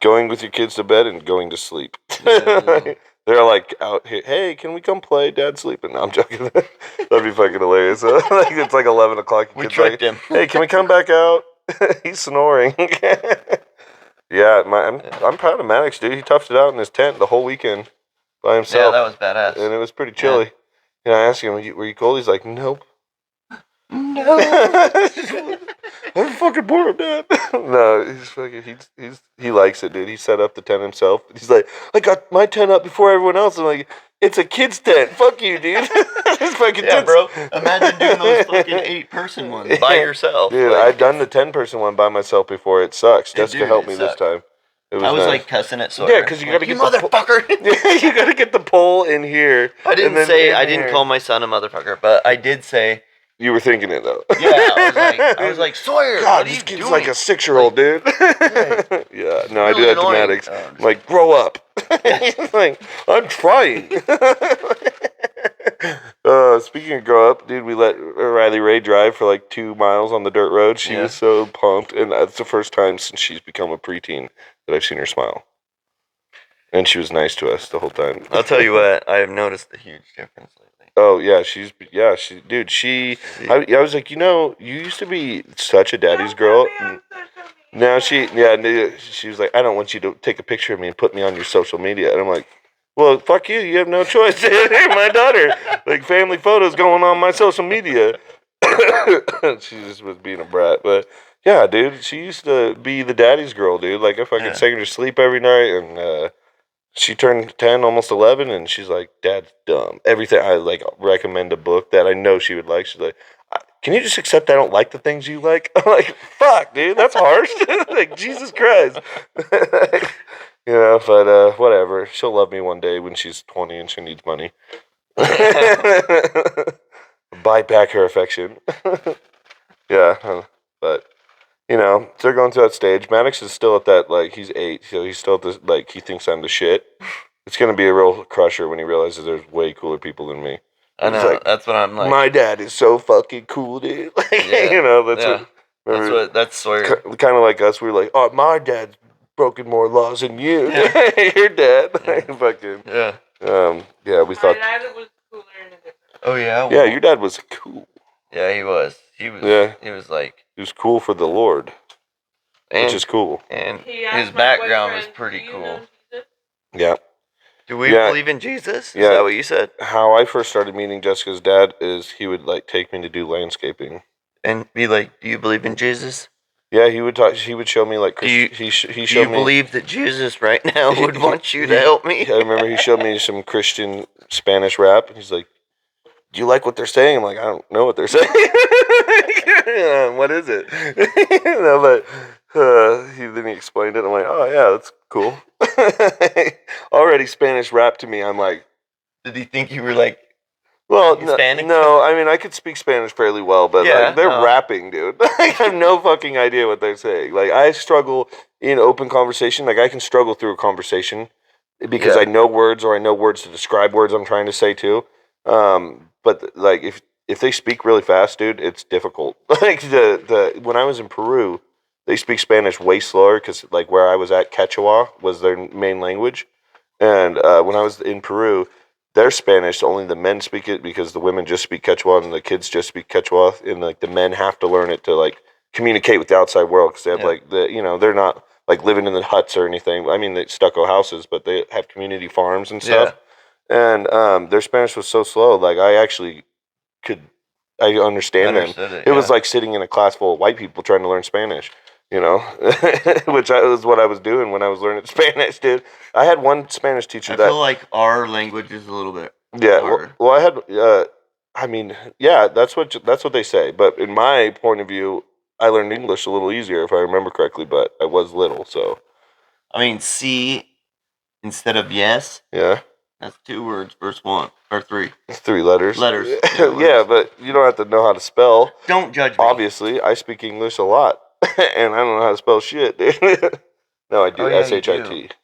going with your kids to bed and going to sleep. Yeah. They're like out here, hey, can we come play? Dad's sleeping. No, I'm joking. That'd be fucking hilarious. Like, it's like 11 o'clock. We Kid's tricked like, him. hey, can we come back out? He's snoring. Yeah, I'm proud of Maddox, dude. He toughed it out in his tent the whole weekend by Yeah, himself. that was badass. And it was pretty chilly. And I asked him, were you cold? He's like, nope. No. I'm fucking bored, Dad. No, he's fucking. He likes it, dude. He set up the tent himself. He's like, I got my tent up before everyone else. I'm like, it's a kid's tent. Fuck you, dude. It's fucking Yeah, tents. bro. Imagine doing those fucking 8-person ones by yourself. Dude, Like, I've done the 10-person one by myself before. It sucks. Dude, Jessica helped it me this sucked. time. It was I was nice. like cussing at Sawyer. Yeah, 'cause you gotta you get the po- motherfucker. You gotta get the pole in here. I didn't and then say in I didn't here. call my son a motherfucker, but I did say You were thinking it though. yeah. I was like Sawyer, God, what are this you kid's doing? like a 6-year-old, dude. Yeah, no, I do Really that to annoying. Maddox. Oh, I'm I'm just- like, grow up. He's like, I'm trying. Speaking of grow up, dude, we let Riley Ray drive for like 2 miles on the dirt road. She Yeah. was so pumped, and that's the first time since she's become a preteen that I've seen her smile. And she was nice to us the whole time. I'll tell you what, I have noticed a huge difference lately. Oh yeah, I was like, you used to be such a daddy's girl. Now she was like, I don't want you to take a picture of me and put me on your social media. And I'm like, well, fuck you. You have no choice. My daughter, like family photos going on my social media. She just was being a brat, but yeah, dude, she used to be the daddy's girl, dude. Like I fucking Yeah. sang her to sleep every night, and she turned 10, almost 11, and she's like, Dad's dumb. Everything I like recommend a book that I know she would like. She's like, can you just accept I don't like the things you like? I'm like, fuck, dude, that's harsh. Like, Jesus Christ. But whatever. She'll love me one day when she's 20 and she needs money. Buy back her affection. Yeah, but You know, they're going through that stage. Maddox is still at that, like, he's 8, so he's still at this, like, he thinks I'm the shit. It's going to be a real crusher when he realizes there's way cooler people than me. I He's know. like, That's what I'm like. my dad is so fucking cool, dude. Like, Yeah, you know, that's yeah. That's Sawyer. kind of like us. We were like, oh, my dad's broken more laws than you. Yeah. Your dad. Yeah. Fucking, Yeah. yeah, we My thought, dad was cooler in a different. Oh yeah. yeah, your dad was cool. Yeah, he was. He was. Yeah. He was like. He was cool for the Lord, And, which is cool. and He asked his my background was boyfriend, pretty "Do you cool. know Jesus?" Yeah. Do we Yeah. believe in Jesus? Is Yeah. that what you said? How I first started meeting Jessica's dad is he would like take me to do landscaping. And be like, do you believe in Jesus? Yeah, he would talk. He would show me like Do you- he Do showed you me. believe that Jesus right now would want you to he- help me? I remember he showed me some Christian Spanish rap, and he's like, "Do you like what they're saying?" I'm like, "I don't know what they're saying. What is it?" You know, but then he explained it. I'm like, "Oh yeah, that's cool." Already Spanish rap to me. I'm like, Did he think you were like, well, Hispanic? no, I mean, I could speak Spanish fairly well, but Yeah, like, they're no. rapping, dude. I have no fucking idea what they're saying. Like, I struggle in open conversation. Like, I can struggle through a conversation because Yeah. I know words or I know words to describe words I'm trying to say too. But like, if they speak really fast, dude, it's difficult. Like when I was in Peru, they speak Spanish way slower because like where I was at, Quechua was their main language, and when I was in Peru. Their Spanish, only the men speak it because the women just speak Quechua and the kids just speak Quechua, and like the men have to learn it to like communicate with the outside world because they have Yeah. like they're not like living in the huts or anything. I mean, they stucco houses, but they have community farms and stuff. And their Spanish was so slow, like I actually I understand them. Understood It was like sitting in a class full of white people trying to learn Spanish, you know, which was what I was doing when I was learning Spanish, dude. I had one Spanish teacher I that feel like our language is a little bit yeah, harder. well, I had. I mean, yeah, that's what they say. But in my point of view, I learned English a little easier, if I remember correctly. But I was little, so I mean, C instead of yes, yeah, that's 2 words versus 1 or 3. it's 3 letters. Letters, Yeah, yeah, words. but you don't have to know how to spell. Don't judge me. Obviously, I speak English a lot, and I don't know how to spell shit, dude. No, I do. Oh, yeah, you SHIT.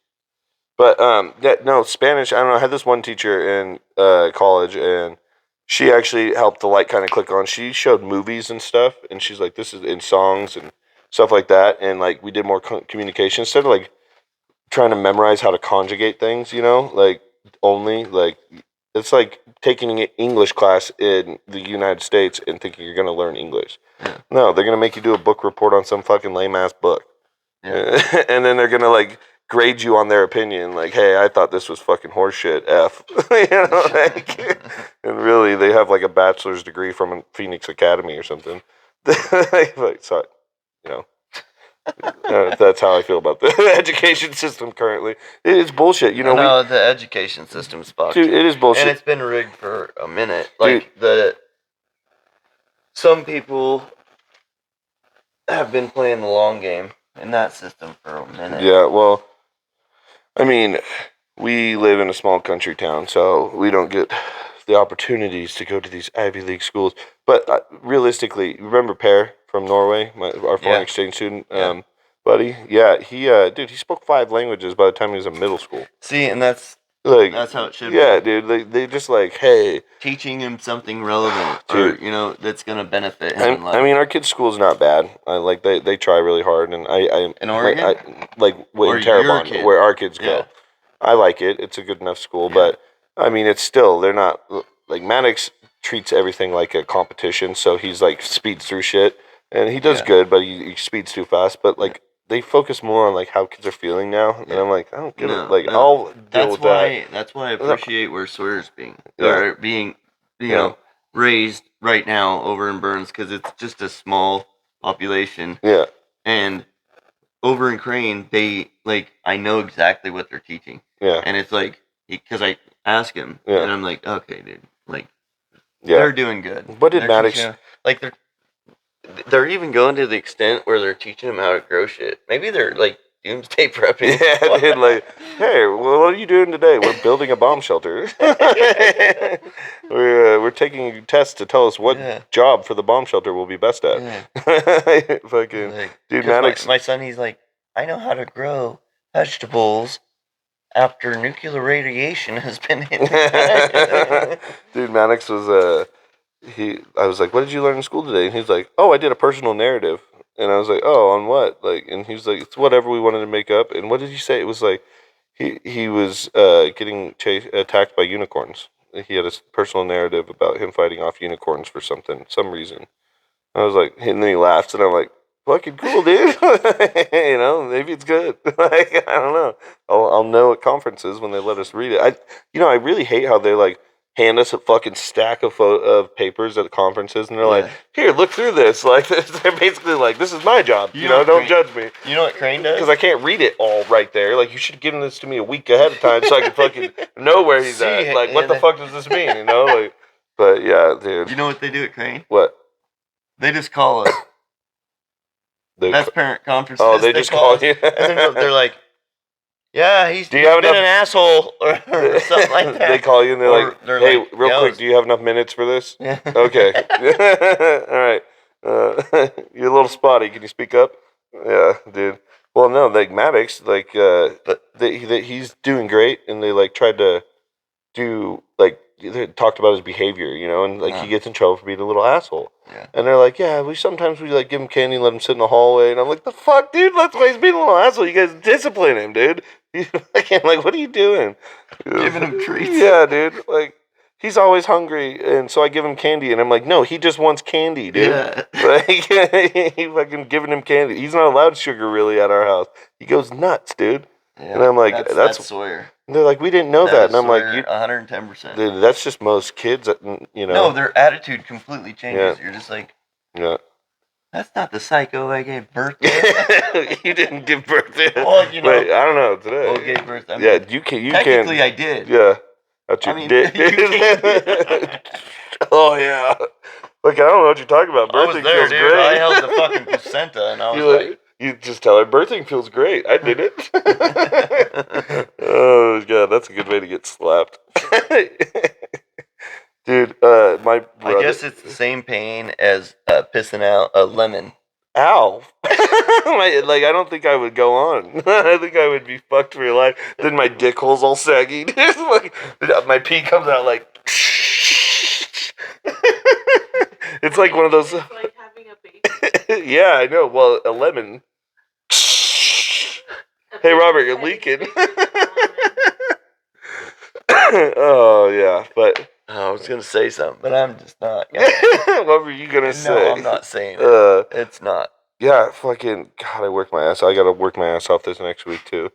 But yeah, no, Spanish. I don't know. I had this one teacher in college, and she actually helped the light kind of click on. She showed movies and stuff, and she's like, "This is in songs and stuff like that." And like, we did more communication instead of like trying to memorize how to conjugate things. You know, like only like it's like taking an English class in the United States and thinking you're gonna learn English. Yeah. No, they're gonna make you do a book report on some fucking lame ass book. Yeah. And then they're gonna like grade you on their opinion, like, "Hey, I thought this was fucking horseshit." F, you know, like, and really, they have like a bachelor's degree from Phoenix Academy or something. Like, so, you know, that's how I feel about the education system currently. It's bullshit, you know. No, the education system's fucked. Dude, it is bullshit. And it's been rigged for a minute. Like some people have been playing the long game in that system for a minute. Yeah, well, I mean, we live in a small country town, so we don't get the opportunities to go to these Ivy League schools. But realistically, remember Per from Norway, our foreign Yeah. exchange student, Yeah. buddy? Yeah, dude, he spoke 5 languages by the time he was in middle school. See, and that's Like, how it should yeah, be. dude, they just like, hey. Teaching him something relevant, Dude. or you know, that's gonna benefit him in life. I mean, our kids' school's not bad. Like they try really hard, and I In Oregon? like Or in your Terrebonne, kid? where our kids go. Yeah. I like it. It's a good enough school, Yeah. but I mean, it's still they're not like Maddox treats everything like a competition. So he's like speeds through shit, and he does Yeah. good, but he speeds too fast. But like they focus more on like how kids are feeling now, and Yeah. I'm like, I don't give No, it. Like no. I'll deal That's with that. That's why I appreciate where Sawyer's being Yeah. being, you Yeah. know, raised right now over in Burns, because it's just a small population, Yeah, and over in Crane, they like I know exactly what they're teaching, yeah, and it's like because I ask him, Yeah. and I'm like, okay, dude, like yeah. they're doing good. What did They're Maddox? teaching- like they're even going to the extent where they're teaching them how to grow shit. Maybe they're like doomsday prepping. Yeah, dude, like, hey, well, what are you doing today? We're building a bomb shelter. we're taking tests to tell us what Yeah. job for the bomb shelter we'll be best at. Yeah. Fucking Like, dude, 'cause Maddox. my son, he's like, I know how to grow vegetables after nuclear radiation has been hit. Dude, Maddox was I was like, what did you learn in school today? And he's like, oh, I did a personal narrative. And I was like, oh, on what? Like, and he was like, it's whatever we wanted to make up. And what did he say? It was like he was getting attacked by unicorns. He had a personal narrative about him fighting off unicorns for some reason. I was like, and then he laughs, and I'm like, fucking cool, dude. You know, maybe it's good. Like, I don't know. I'll know at conferences when they let us read it. I really hate how they like hand us a fucking stack of papers at conferences, and they're like, here, look through this. Like, they're basically like, this is my job. You know, don't judge me. You know what Crane does? Because I can't read it all right there. Like, you should have given this to me a week ahead of time so I can fucking know where he's at. Like, what the fuck does this mean? You know, like, but yeah, dude. You know what they do at Crane? What? They just call us. Best parent conferences. Oh, they just call you. And then they're like, yeah, he's been have an asshole or something like that. They call you and Or they're like, hey, like, real yeah, quick, do you have enough minutes for this? Yeah. Okay. All right. You're a little spotty. Can you speak up? Yeah, dude. Well, no, like Maddox, like, But he's doing great, and they like tried to do like they talked about his behavior, you know, and like he gets in trouble for being a little asshole. Yeah. And they're like, yeah, sometimes we like give him candy and let him sit in the hallway, and I'm like, the fuck, dude, that's why he's being a little asshole. You guys discipline him, dude. Like, what are you doing? giving him treats. Yeah, dude. Like, he's always hungry, and so I give him candy, and I'm like, no, he just wants candy, dude. Yeah. Like, he fucking giving him candy. He's not allowed sugar really at our house. He goes nuts, dude. Yeah. And I'm like, that's Sawyer. They're like, we didn't know that. And I'm like, 110%. dude, that's just most kids, you know. No, their attitude completely changes. Yeah. You're just like, Yeah. that's not the psycho I gave birth to. You didn't give birth to. Well, you know. Wait, I don't know today. Well, gave birth. I mean, Yeah, you can. technically, I did. Yeah, that's your I mean, dick. you can- Oh yeah. Look, I don't know what you're talking about. I was Birthing there, feels dude. great. I held the fucking placenta, and I was like, you just tell her birthing feels great. I did it. Oh god, that's a good way to get slapped. Dude, my brother. I guess it's the same pain as pissing out a lemon. Ow. Like, I don't think I would go on. I think I would be fucked for your life. Then my dick hole's all saggy. Like, my pee comes out like. It's like one of those. It's like having a baby. Yeah, I know. Well, a lemon. Hey, Robert, you're leaking. Oh, yeah. But. I was going to say something, but I'm just not. What were you going to say? No, I'm not saying it. It's not. Yeah, fucking God, I work my ass. I gotta work my ass off this next week too.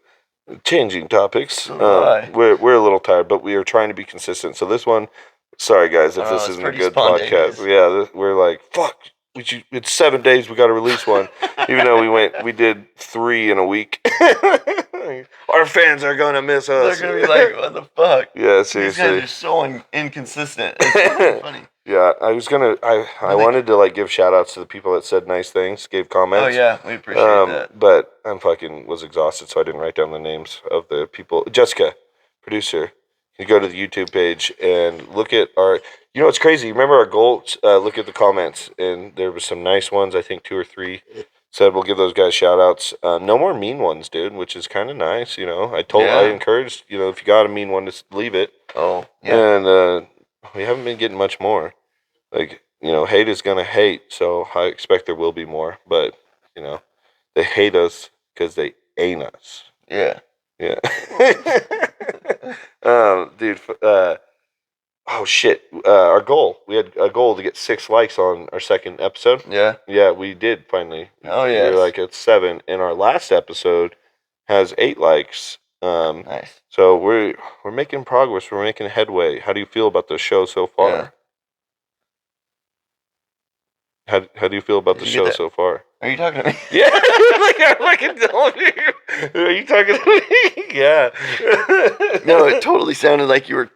Changing topics. Right. We're a little tired, but we are trying to be consistent. So this one, sorry guys, if this it's isn't a pretty good spontaneous. podcast. Yeah, we're like fuck. It's 7 days. We got to release one, even though we did 3 in a week. Our fans are gonna miss us. They're going to be like, what the fuck? Yeah, These seriously. guys are so inconsistent. It's really funny. Yeah, I was gonna. I wanted to like give shout outs to the people that said nice things, gave comments. Oh, yeah. We appreciate that. But I'm fucking was exhausted, so I didn't write down the names of the people. Jessica, producer, you go to the YouTube page and look at our. You know what's crazy? Remember our goal? Look at the comments, and there was some nice ones. I think 2 or 3 said we'll give those guys shout outs. No more mean ones, dude, which is kind of nice. You know, I encouraged. You know, if you got a mean one, just leave it. Oh, yeah. And we haven't been getting much more. Like, you know, hate is gonna hate, so I expect there will be more. But you know, they hate us because they ain't us. Yeah. Yeah. Dude. Oh shit. Our goal. We had a goal to get 6 likes on our second episode. Yeah. Yeah, we did finally. Oh, We yeah. were like at 7, and our last episode has 8 likes. Nice. So we're making progress. We're making headway. How do you feel about the show so far? Yeah. How do you feel about the Did you show get that? so far? Are you talking to me? Yeah, like I'm fucking telling you. Are you talking to me? Yeah. No, it totally sounded like you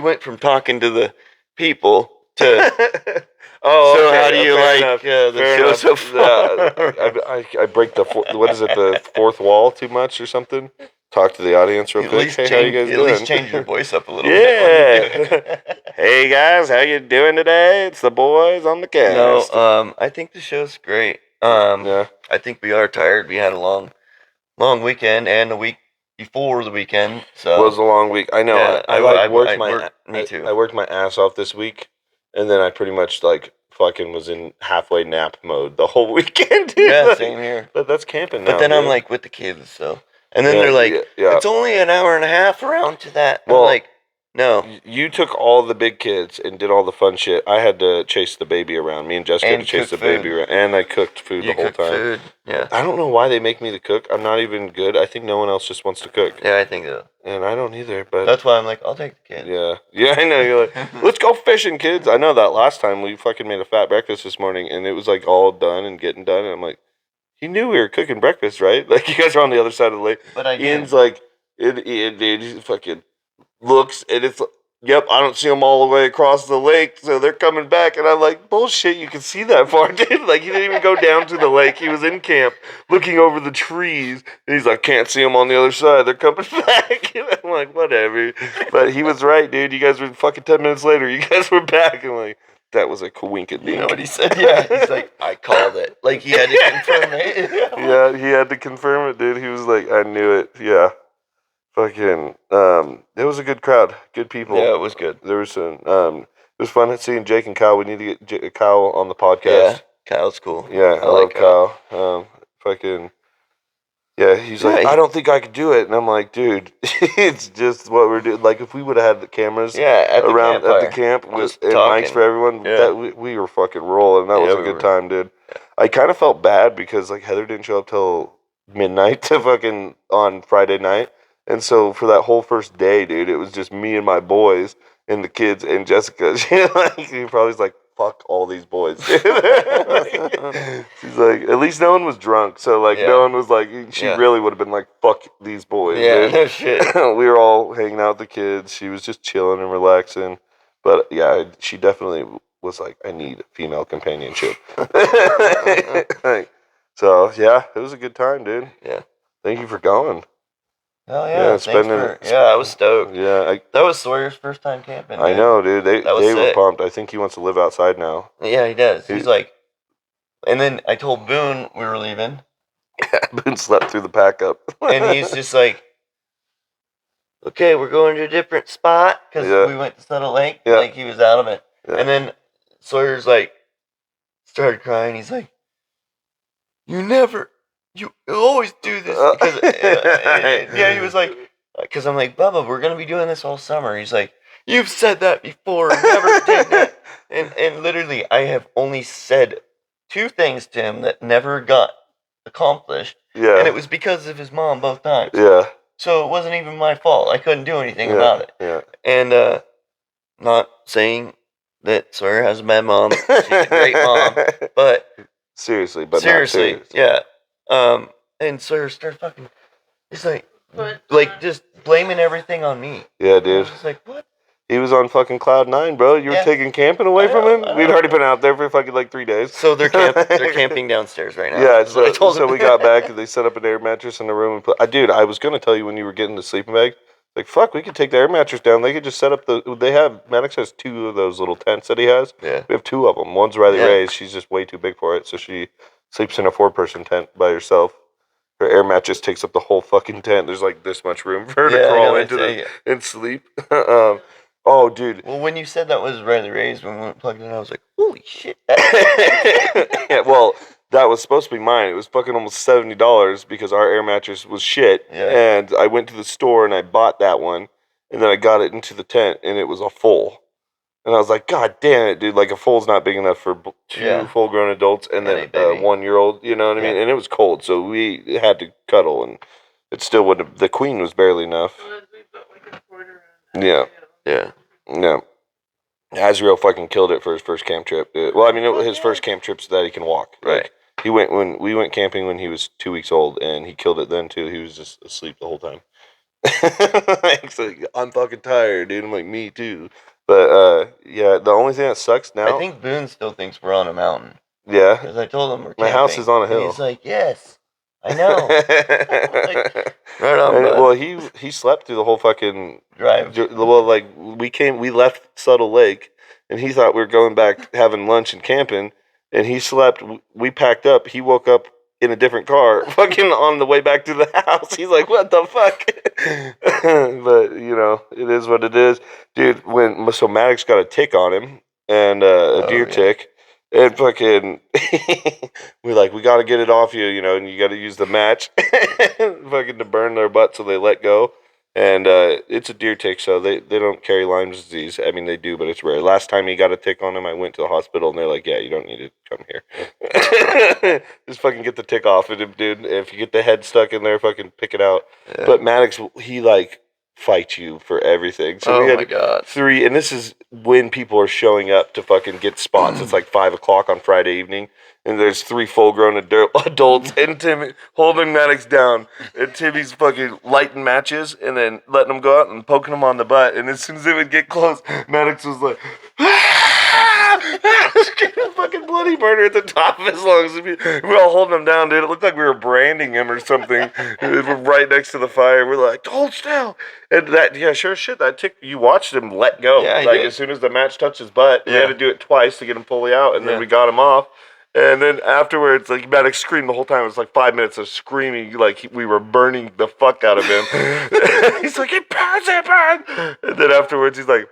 went from talking to the people to Oh, So okay, how do you fair like enough, the fair show enough. so far? I break the what is it, the fourth wall too much or something? Talk to the audience real At quick. least Hey, how you guys at doing? least change your voice up a little bit. When you do Yeah. it. Hey guys, how you doing today? It's the boys on the No, cast. I think the show's great. Yeah. I think we are tired. We had a long weekend and a week before the weekend. So Was a long week. I know. Yeah, I me too. I worked my ass off this week, and then I pretty much like fucking was in halfway nap mode the whole weekend. Dude. Yeah, Like, same here. but that's camping now. But then I'm dude. like with the kids, so and then Yeah, they're like, yeah. it's only an hour and a half around to that. Well, I'm like, no. You took all the big kids and did all the fun shit. I had to chase the baby around. Me and Jessica had And to chase the cook baby food. around, and I cooked food You the whole cook time. food. Yeah. I don't know why they make me the cook. I'm not even good. I think no one else just wants to cook, Yeah, I think so. and I don't either. But That's why I'm like, I'll take the kids. yeah, I know. You're like, let's go fishing, kids. I know that last time we fucking made a fat breakfast this morning, and it was like all done and getting done. And I'm like, he knew we were cooking breakfast, right? Like you guys are on the other side of the lake. But I did. Ian's like, Ian, dude, he fucking looks, and it's, yep, I don't see them all the way across the lake, so they're coming back. And I'm like, bullshit, you can see that far, dude. Like, he didn't even go down to the lake. He was in camp looking over the trees, and he's like, can't see them on the other side. They're coming back. And I'm like, whatever. But he was right, dude. You guys were fucking 10 minutes later. You guys were back. I'm like, that was a coinkydink. You know what he said? Yeah. He's like, I called it. Like he had to confirm it. Yeah, he had to confirm it, dude. He was like, I knew it. Yeah. Fucking, it was a good crowd, good people. Yeah, it was good. There was some, it was fun seeing Jake and Kyle. We need to get Kyle on the Yeah, podcast. Kyle's cool. Yeah, I love like Kyle. Fucking, yeah, he's like, Yeah, I don't think I could do it, and I'm like, dude, it's just what we're doing. Like, if we would have had the cameras, Yeah, at the around at the campfire. camp with Just and talking. mics for everyone, Yeah. that we were fucking rolling. That Yeah, was a we good were. time, dude. I kind of felt bad because like Heather didn't show up till midnight to fucking on Friday night, and so for that whole first day, dude, it was just me and my boys and the kids and Jessica. She probably was like, fuck all these boys. She's like, at least no one was drunk, so like Yeah. no one was like, she Yeah. really would have been like, fuck these boys. Yeah, dude. no shit. We were all hanging out with the kids. She was just chilling and relaxing. But yeah, she definitely was like, I need female companionship. Like, so yeah, it was a good time, dude. Yeah. Thank you for going. Hell Yeah, yeah. Yeah, I was stoked. Yeah, That was Sawyer's first time camping. I man. know, dude. They That was were sick. pumped. I think he wants to live outside now. Yeah, he does. He- He's like, and then I told Boone we were leaving, Boone slept through the pack up. and he's just like, okay, we're going to a different spot because Yeah. we went to Settle Lake. Yeah. Like he was out of it. Yeah. And then Sawyer's like, started crying. He's like, you always do this. Because, yeah, he was like, because I'm like, Bubba, we're going to be doing this all summer. He's like, you've said that before. Never did that. And literally, I have only said 2 things to him that never got accomplished. Yeah. And it was because of his mom both times. Yeah. So it wasn't even my fault. I couldn't do anything Yeah. about it. Yeah. And not saying that Sawyer has a bad mom. She's a great mom. But Seriously, but seriously, not serious. yeah. And Sawyer started fucking, he's like But just blaming everything on me. Yeah, I was dude. just like, what? He was on fucking cloud 9, bro. You were Yeah. taking camping away I from know, him? I We'd know. already been out there for fucking like 3 days. So they're camping downstairs right now. Yeah, That's what I so, told so him. we got back and they set up an air mattress in the room and put. Dude, I was gonna tell you when you were getting the sleeping bag. Like, fuck, we could take the air mattress down. They could just set up They have. Maddox has 2 of those little tents that he has. Yeah. We have 2 of them. One's Riley Yeah. Ray's. She's just way too big for it, so she sleeps in a 4-person tent by herself. Her air mattress takes up the whole fucking tent. There's like this much room for her to Yeah, I crawl know, into it's- and sleep. Oh, dude. Well, when you said that was Riley Ray's, when we went plugged in, I was like, holy shit. Yeah, well, that was supposed to be mine. It was fucking almost $70 because our air mattress was shit. Yeah. And I went to the store and I bought that one. And then I got it into the tent and it was a full. And I was like, God damn it, dude. Like, a full's not big enough for 2 Yeah. full-grown adults and then And a a baby. 1-year-old, you know what I mean? Yeah. And it was cold, so we had to cuddle. And it still wouldn't have. The queen was barely enough. was we put like a quarter in. Yeah. Yeah. Yeah. Azrael fucking killed it for his first camp trip. Well, I mean, his first camp trip so that he can walk. Right. Like, he went when we went camping when he was 2 weeks old, and he killed it then too. He was just asleep the whole time. Like, so I'm fucking tired, dude. I'm like, me too. But yeah, the only thing that sucks now. I think Boone still thinks we're on a mountain. Yeah. Because I told him we're camping. My house is on a And hill. he's like, yes, I know. Right on, bud. Well, he slept through the whole fucking drive. Well, like we left Subtle Lake, and he thought we were going back having lunch and camping, and he slept. We packed up. He woke up in a different car, fucking on the way back to the house. He's like, "What the fuck?" But you know, it is what it is, dude. So Maddox got a tick on him, and a deer tick. And fucking, we got to get it off you, you know, and you got to use the match fucking to burn their butt so they let go. And it's a deer tick, so they don't carry Lyme disease. I mean, they do, but it's rare. Last time he got a tick on him, I went to the hospital, and they're like, yeah, you don't need to come here. Just fucking get the tick off of him, dude. If you get the head stuck in there, fucking pick it out. Yeah. But Maddox, he, fight you for everything. So we had my God. 3, and this is when people are showing up to fucking get spots. It's like 5 o'clock on Friday evening, and there's 3 full-grown adults, and Timmy holding Maddox down, and Timmy's fucking lighting matches, and then letting them go out and poking them on the butt, and as soon as they would get close, Maddox was like, fucking bloody murder at the top of his lungs. We were all holding him down, dude. It looked like we were branding him or something. We were right next to the fire. We're like, hold still. And sure as shit, that tick, you watched him let go. Yeah, as soon as the match touched his butt, we had to do it twice to get him fully out, and then we got him off. And then afterwards, Maddox screamed the whole time. It was 5 minutes of screaming, we were burning the fuck out of him. He's like, it burns, it burns. And then afterwards, he's like,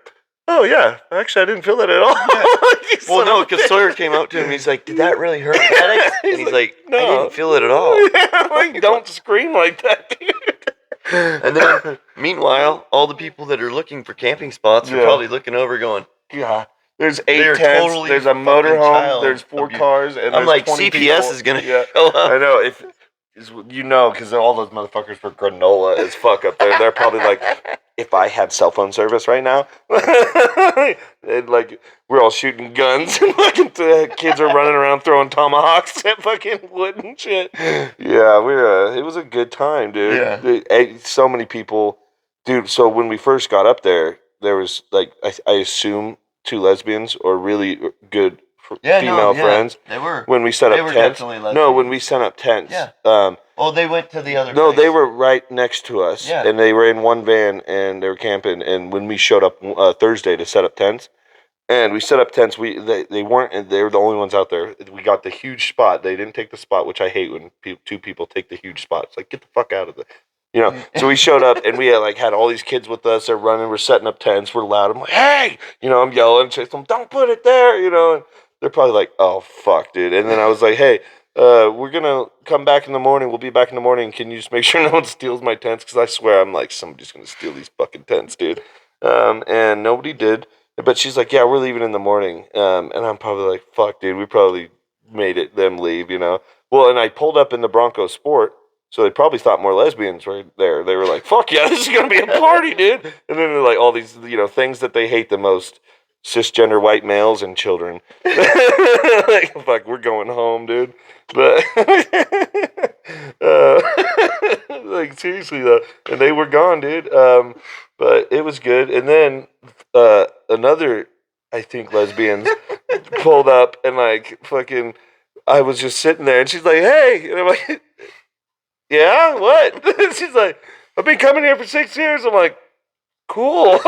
oh, yeah, actually, I didn't feel that at all. Well, no, because Sawyer came up to him. He's like, did that really hurt, Maddox? And he's like, no. I didn't feel it at all. Yeah, don't scream like that, dude. And then, meanwhile, all the people that are looking for camping spots are probably looking over going, yeah. There's 8 tents, totally there's a motorhome, there's 4 cars, and I'm there's like, 20 CPS people. Is going to show up. I know, because all those motherfuckers for granola as fuck up there. They're probably like, if I had cell phone service right now, and we're all shooting guns, and fucking kids are running around throwing tomahawks at fucking wood and shit. Yeah, it was a good time, dude. Yeah. So many people, dude. So when we first got up there was I assume 2 lesbians or really good female friends. They were. When we set up tents. No, when we set up tents. Yeah. They went to the other No, place. they were right next to us. Yeah. And they were in one van, and they were camping. And when we showed up Thursday to set up tents, and we set up tents, they weren't. They were the only ones out there. We got the huge spot. They didn't take the spot, which I hate when 2 people take the huge spot. It's like, get the fuck out of it. You know, so we showed up, and we had all these kids with us. They're running. We're setting up tents. We're loud. I'm like, hey! You know, I'm yelling. Them, don't put it there, you know. And they're probably like, oh, fuck, dude. And then I was like, hey, we're going to come back in the morning. We'll be back in the morning. Can you just make sure no one steals my tents? Because I swear I'm like, somebody's going to steal these fucking tents, dude. And nobody did. But she's like, yeah, we're leaving in the morning. And I'm probably like, fuck, dude. We probably made them leave, you know. Well, and I pulled up in the Bronco Sport. So they probably thought more lesbians were there. They were like, fuck yeah, this is going to be a party, dude. And then they're like all these, things that they hate the most. Cisgender white males and children. Fuck, we're going home, dude. But, seriously, though. And they were gone, dude. But it was good. And then another, I think, lesbians pulled up and, fucking, I was just sitting there. And she's like, hey. And I'm like, yeah, what? She's like, I've been coming here for 6 years. I'm like, cool.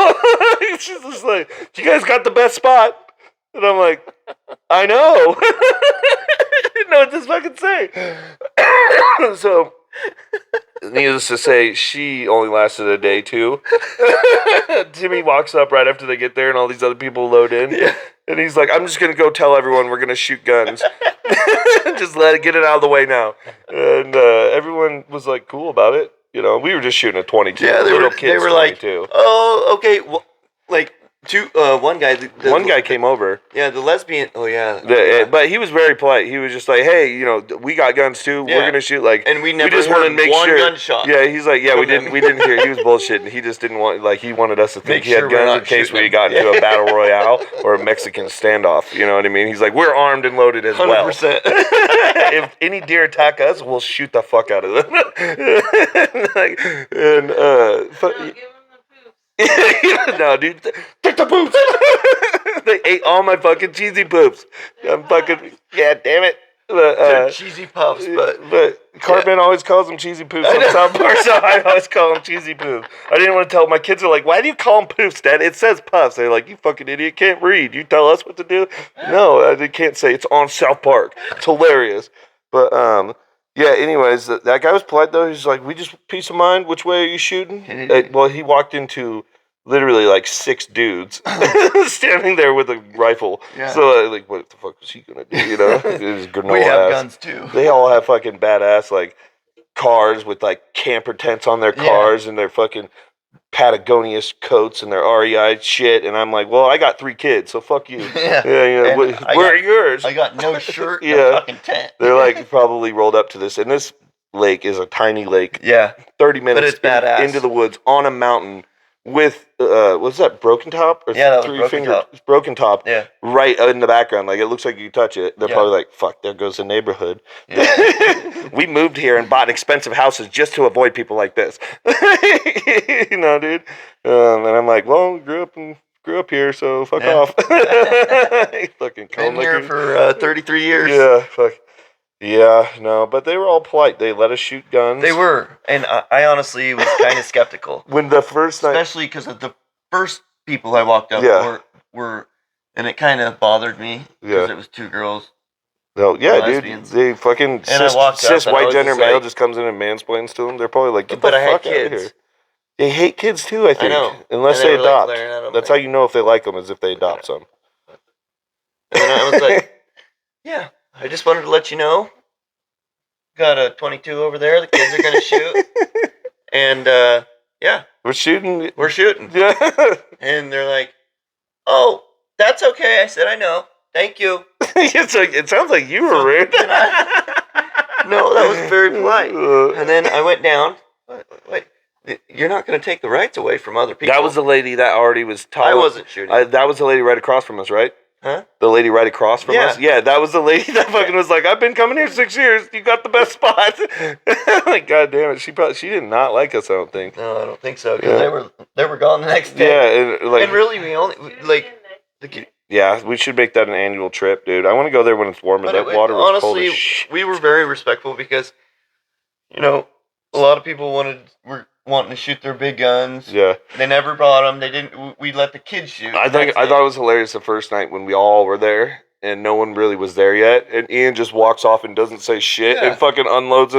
She's just like, you guys got the best spot. And I'm like, I know. I didn't know what to fucking say. So, needless to say, she only lasted a day, too. Timmy walks up right after they get there, and all these other people load in. Yeah. And he's like, I'm just going to go tell everyone we're going to shoot guns. Just get it out of the way now. And everyone was, cool about it. You know, we were just shooting a 22. Yeah, they were 22. Like, oh, okay. Well, one guy. One guy came over. Yeah, the lesbian. Oh, yeah. But he was very polite. He was just like, hey, we got guns too. Yeah. We're going to shoot. And we never just heard one gunshot. Yeah, he's like, yeah, we didn't hear. He was bullshitting. He just didn't want, he wanted us to think he had guns in case we got into a battle royale or a Mexican standoff. You know what I mean? He's like, we're armed and loaded as 100%. Well. If any deer attack us, we'll shoot the fuck out of them. Don't give them the poofs. No, dude. Take the poops. They ate all my fucking cheesy poops. I'm fucking, yeah, damn it. They're cheesy puffs, but Cartman always calls them cheesy poops on South Park, so I always call them cheesy poops. I didn't want to tell my kids are like, why do you call them poofs, Dad? It says puffs. They're like, you fucking idiot, can't read. You tell us what to do? No, I can't say it's on South Park. It's hilarious. But yeah. Anyways, that guy was polite though. He's like, we just peace of mind. Which way are you shooting? Well, he walked into literally like 6 dudes standing there with a rifle. Yeah. So like, what the fuck was he gonna do? You know, his granola we have ass. guns too. They all have fucking badass like cars with like camper tents on their cars and their fucking Patagonia coats and their REI shit. And I'm like, well, I got 3 kids, so fuck you. Yeah. Where are yours? I got no shirt and Yeah. a fucking tent. They're like probably rolled up to this, and this lake is a tiny lake. Yeah. 30 minutes it's badass. into the woods on a mountain with what's that, Broken Top? Or Yeah, that was Three Broken Finger Top. Broken Top. Yeah. Right in the background, like it looks like you touch it. They're probably like, "Fuck, there goes the neighborhood." Yeah. We moved here and bought expensive houses just to avoid people like this. You know, dude. And I'm like, well, grew up here, so fuck off. Fucking Been here for 33 years. yeah, fuck. Yeah, no, but they were all polite. They let us shoot guns. They were, and I honestly was kind of skeptical, When the first night, especially because of the first people I walked up Yeah. were, and it kind of bothered me because Yeah. it was 2 girls. no, yeah, dude, lesbians. they fucking And I walked up cis and I white was gender just male like- just comes in and mansplains to them. They're probably like, get But the I had fuck out of kids. here. They hate kids too, I think. know. Unless And they they were, like, adopt. glaring at 'em, That's like- how you know if they like them, is if they adopt some. And then I was like, yeah, I just wanted to let you know. Got a 22 over there. The kids are gonna shoot, and yeah, We're shooting. we're shooting. Yeah. And they're like, "Oh, that's okay." I said, "I know. Thank you." It's like, it sounds like you were rude. No, that was very polite. Uh, And then I went down. Wait, you're not going to take the rights away from other people. that was the lady that already was tall. I wasn't shooting. That was the lady right across from us, right? Huh? The lady right across from Yeah. us? Yeah, that was the lady that fucking was like, I've been coming here 6 years. You got the best spot. Like, God damn it. She did not like us, I don't think. No, I don't think so. Because Yeah. they were gone the next day. Yeah, and like, And really, we only like the yeah, we should make that an annual trip, dude. I want to go there when it's warmer. But That it- water was cold honestly, as shit. we were very respectful because, you know, a lot of people were wanting to shoot their big guns. Yeah. They never brought them. They didn't. We let the kids shoot. I That's thought it was hilarious the first night when we all were there and no one really was there yet, and Ian just walks off and doesn't say shit Yeah. and fucking unloads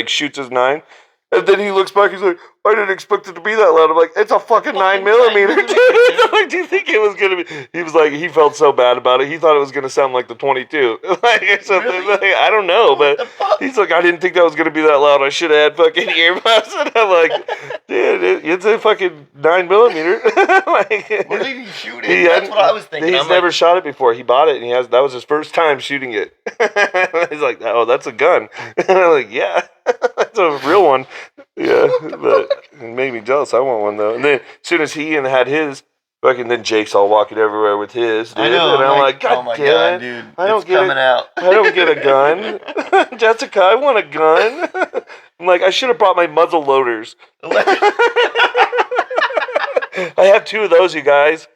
shoots his 9, and then he looks back. He's like, I didn't expect it to be that loud. I'm like, it's a fucking 9mm, dude. I'm like, do you think it was gonna be? He was like, he felt so bad about it. He thought it was gonna sound like the 22, like or something. Really? Like, I don't know, What the but. fuck? He's like, I didn't think that was gonna be that loud. I should have had fucking earmuffs. And I'm like, dude, it's a fucking 9mm. Like, Where did he shoot it? he That's hadn't- what I was thinking. He's I'm never like, shot it before. He bought it, and that was his first time shooting it. He's like, oh, that's a gun. And I'm like, yeah, that's a real one. Yeah, but it made me jealous. I want one though. And then as soon as he had his, fucking then Jake's all walking everywhere with his. Dude. I know. And I'm like, God oh my damn god, it. dude! I don't it's get it. coming out. I don't get a gun. Jessica, I want a gun. I'm like, I should have brought my muzzle loaders. I have 2 of those, you guys.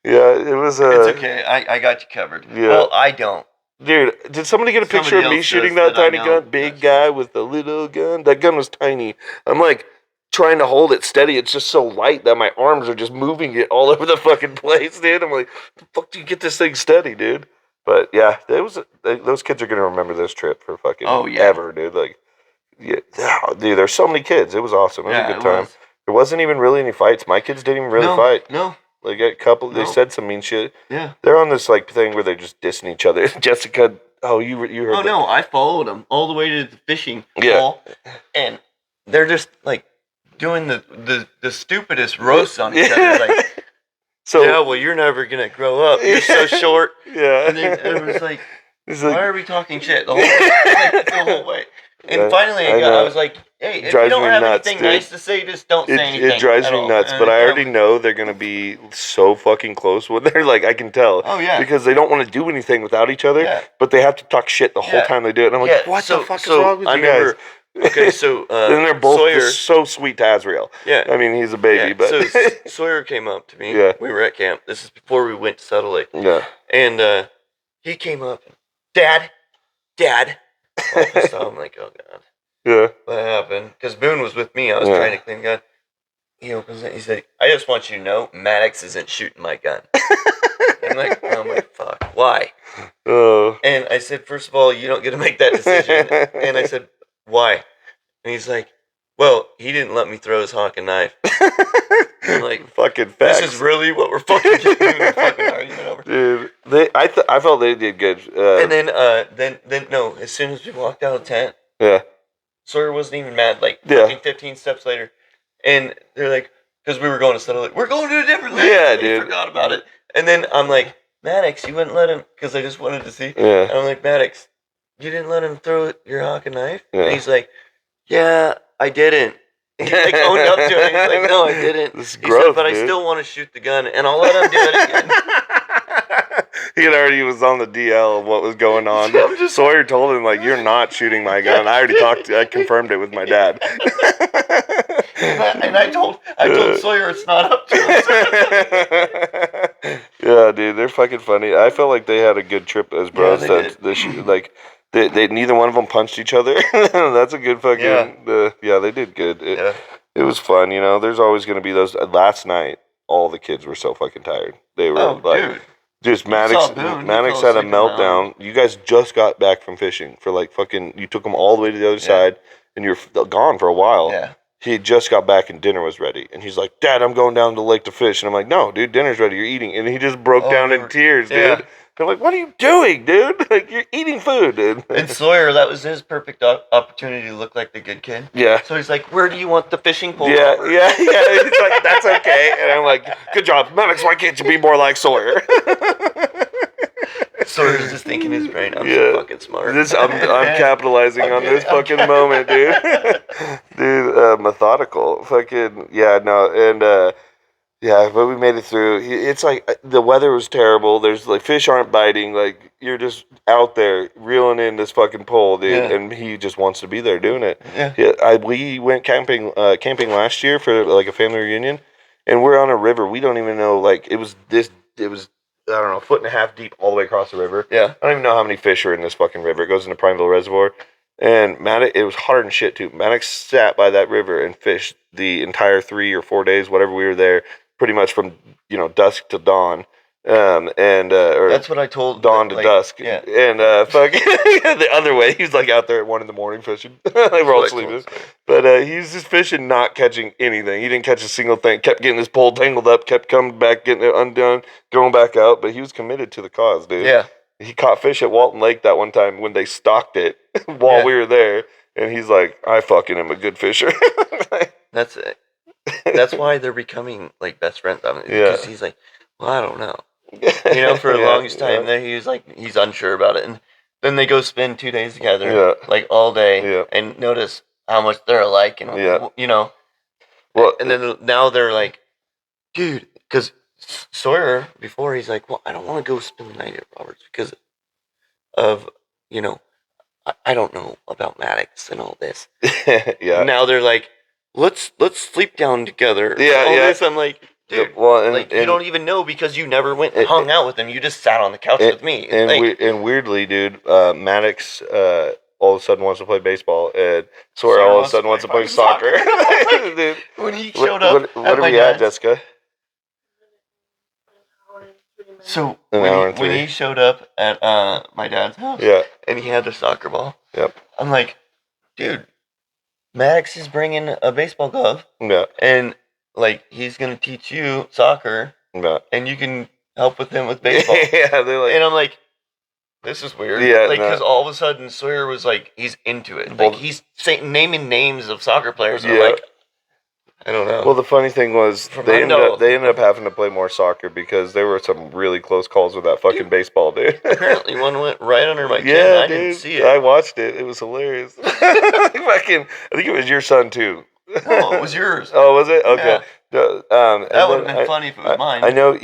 Yeah, it was. It's okay. I got you covered. Yeah. Well, I don't. Dude, did somebody get a picture Somebody of me else shooting does that that I tiny know. gun? Big guy with the little gun. That gun was tiny. I'm like trying to hold it steady. It's just so light that my arms are just moving it all over the fucking place, dude. I'm like, the fuck do you get this thing steady, dude? But yeah, those kids are gonna remember this trip for fucking ever, dude. Like, yeah, dude, there's so many kids. It was awesome. It was a good time. was. There wasn't even really any fights. My kids didn't even really no, fight. No. Like a couple, they No. said some mean shit. Yeah. They're on this like thing where they're just dissing each other. Jessica, you heard? Oh that. no, I followed them all the way to the fishing Yeah. hole, and they're just like doing the stupidest roasts on each other. Like, So yeah, well, you're never gonna grow up. You're so short. yeah, And then it was like, He's why like, are we talking shit the whole way? Like, the whole way. And Yeah, finally, I know. I was like, hey, if you Drives don't me have nuts, anything dude. nice to say, just don't say anything. it drives at me all. nuts. And But I then- already know they're gonna be so fucking close when they're like, I can tell. Oh yeah. Because they don't want to do anything without each other, Yeah. but they have to talk shit the whole Yeah. time they do it. And I'm like, Yeah, what so- the fuck is so wrong with I you guys? remember Okay, so and they're both Sawyer. just so sweet to Azriel. Yeah. I mean, he's a baby, Yeah, but so Sawyer came up to me. Yeah. We were at camp. This is before we went to Saddle Lake. yeah, And he came up, Dad. All pissed off. I'm like, oh god, yeah. what happened? Because Boone was with me. I was Yeah. trying to clean the gun. He opens it. He said, I just want you to know, Maddox isn't shooting my gun. I'm like, fuck, why? Oh. And I said, first of all, you don't get to make that decision. And I said, why? And he's like, well, he didn't let me throw his honking knife. I'm like, fucking facts. this is really what we're fucking getting a fucking argument over. Dude, I felt they did good. And then no, as soon as we walked out of the tent, yeah, Sawyer wasn't even mad. Like, Yeah. fucking 15 steps later. And they're like, because we were going to settle it, we're going to a different lake. Yeah, We dude. forgot about it. And then I'm like, Maddox, you wouldn't let him, because I just wanted to see. yeah. And I'm like, Maddox, you didn't let him throw your honking knife? Yeah. And he's like, yeah, I didn't. He like owned up to it. He's like, no, I didn't. This is He growth, said, but I dude. still want to shoot the gun, and I'll let him do it again. He had already was on the DL of what was going on. I'm just- Sawyer told him, like, you're not shooting my gun. I already I confirmed it with my dad. And I told Sawyer it's not up to us. Yeah, dude, they're fucking funny. I felt like they had a good trip as bros. Yeah, they Like, they neither one of them punched each other. That's a good fucking. Yeah. Yeah, they did good. Yeah. It was fun, you know. There's always gonna be those. Last night, all the kids were so fucking tired. They were Oh, like, dude. just saw Maddox. Boone. He Maddox fell had a asleep in the meltdown. You guys just got back from fishing for like fucking. You took them all the way to the other side, and you're gone for a while. Yeah. He had just got back and dinner was ready, and he's like, "Dad, I'm going down to the lake to fish." And I'm like, "No, dude, dinner's ready. You're eating." And he just broke Oh, down we in were- tears, yeah. dude. I'm like, "What are you doing, dude? Like, you're eating food, dude." And Sawyer, that was his perfect opportunity to look like the good kid. Yeah. So he's like, where do you want the fishing pole? Yeah, Robert?" yeah, yeah. It's like, that's okay. And I'm like, good job, Maddox. Why can't you be more like Sawyer? Sawyer's just thinking in his brain, I'm Yeah. so fucking smart. I'm capitalizing on this fucking moment, dude. Dude, methodical. Fucking, yeah, no. And, yeah, but we made it through. It's like the weather was terrible. There's like fish aren't biting. Like, you're just out there reeling in this fucking pole, dude. Yeah. And he just wants to be there doing it. Yeah. Yeah, we went camping last year for like a family reunion, and we're on a river. We don't even know, like, it was I don't know, a foot and a half deep all the way across the river. Yeah. I don't even know how many fish are in this fucking river. It goes into Prineville Reservoir. And Maddox, it was hard and shit too. Maddox sat by that river and fished the entire 3 or 4 days, whatever we were there, pretty much from, dusk to dawn. Or That's what I told dawn to like, dusk. Yeah. And fucking the other way, he was like out there at 1 a.m. fishing. We're all Like, sleeping. But he was just fishing, not catching anything. He didn't catch a single thing. Kept getting his pole tangled up, kept coming back, getting it undone, going back out. But he was committed to the cause, dude. Yeah. He caught fish at Walton Lake that one time when they stocked it while Yeah. we were there. And he's like, I fucking am a good fisher. That's it. That's why they're becoming like best friends. I mean, Yeah. because he's like, well, I don't know. For the Yeah, longest time, yeah. there he was like, he's unsure about it, and then they go spend 2 days together, Yeah. like all day, Yeah. and notice how much they're alike, and Yeah. Well, and then now they're like, dude, because Sawyer before he's like, well, I don't want to go spend the night at Roberts because of I don't know about Maddox and all this. yeah. Now they're like, let's sleep down together. Yeah, all yeah. this, I'm like, dude. Well, and, Like, you and- don't even know because you never went and It- hung out with him. You just sat on the couch with me. And, Like, and weirdly, dude, Maddox all of a sudden wants to play baseball, and Sawyer all of a sudden wants to play soccer. Dude, when he showed up what at are my we at, dad's, Jessica? so An hour and when three. he showed up at my dad's house, Yeah. and he had the soccer ball, Yep. I'm like, dude, Maddox is bringing a baseball glove, Yeah. and like he's gonna teach you soccer, Yeah. and you can help with him with baseball. Yeah. They're like, And I'm like, this is weird. Yeah, like no. because all of a sudden Sawyer was like, he's into it. Well- Like he's naming names of soccer players. And Yeah. I'm like, I don't know. well, the funny thing was they Fernando. ended up having to play more soccer because there were some really close calls with that fucking baseball, dude. Apparently, one went right under my chin. Yeah, I dude. didn't see it. I watched it. It was hilarious. I think it was your son too. No, it was yours. Oh, was it? Okay. That would have been funny if it was mine. I know.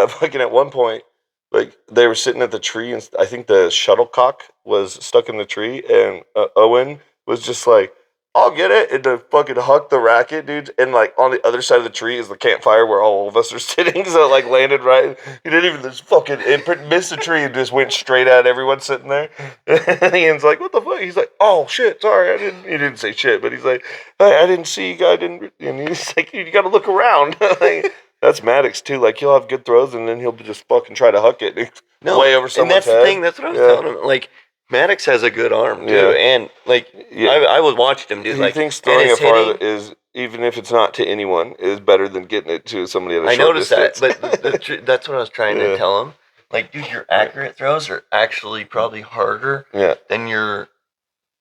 Fucking at one point, like they were sitting at the tree, and I think the shuttlecock was stuck in the tree, and Owen was just like, I'll get it, and to fucking huck the racket, dude. And like on the other side of the tree is the campfire where all of us are sitting. So it like landed right. He didn't even just fucking missed the tree and just went straight at everyone sitting there. And Ian's like, "What the fuck?" He's like, "Oh shit, sorry, I didn't." He didn't say shit, but he's like, "I didn't see you. I didn't." And he's like, "You got to look around." Like, that's Maddox too. Like he'll have good throws, and then he'll just fucking try to huck it way over someone's and that's head. the thing. That's what I was telling him. Like Maddox has a good arm too, Yeah. and like I was watching him do He like thinks throwing it hitting, farther is, even if it's not to anyone, is better than getting it to somebody at a I short noticed distance. that, but that's what I was trying Yeah. to tell him. Like, dude, your accurate throws are actually probably harder Yeah. than your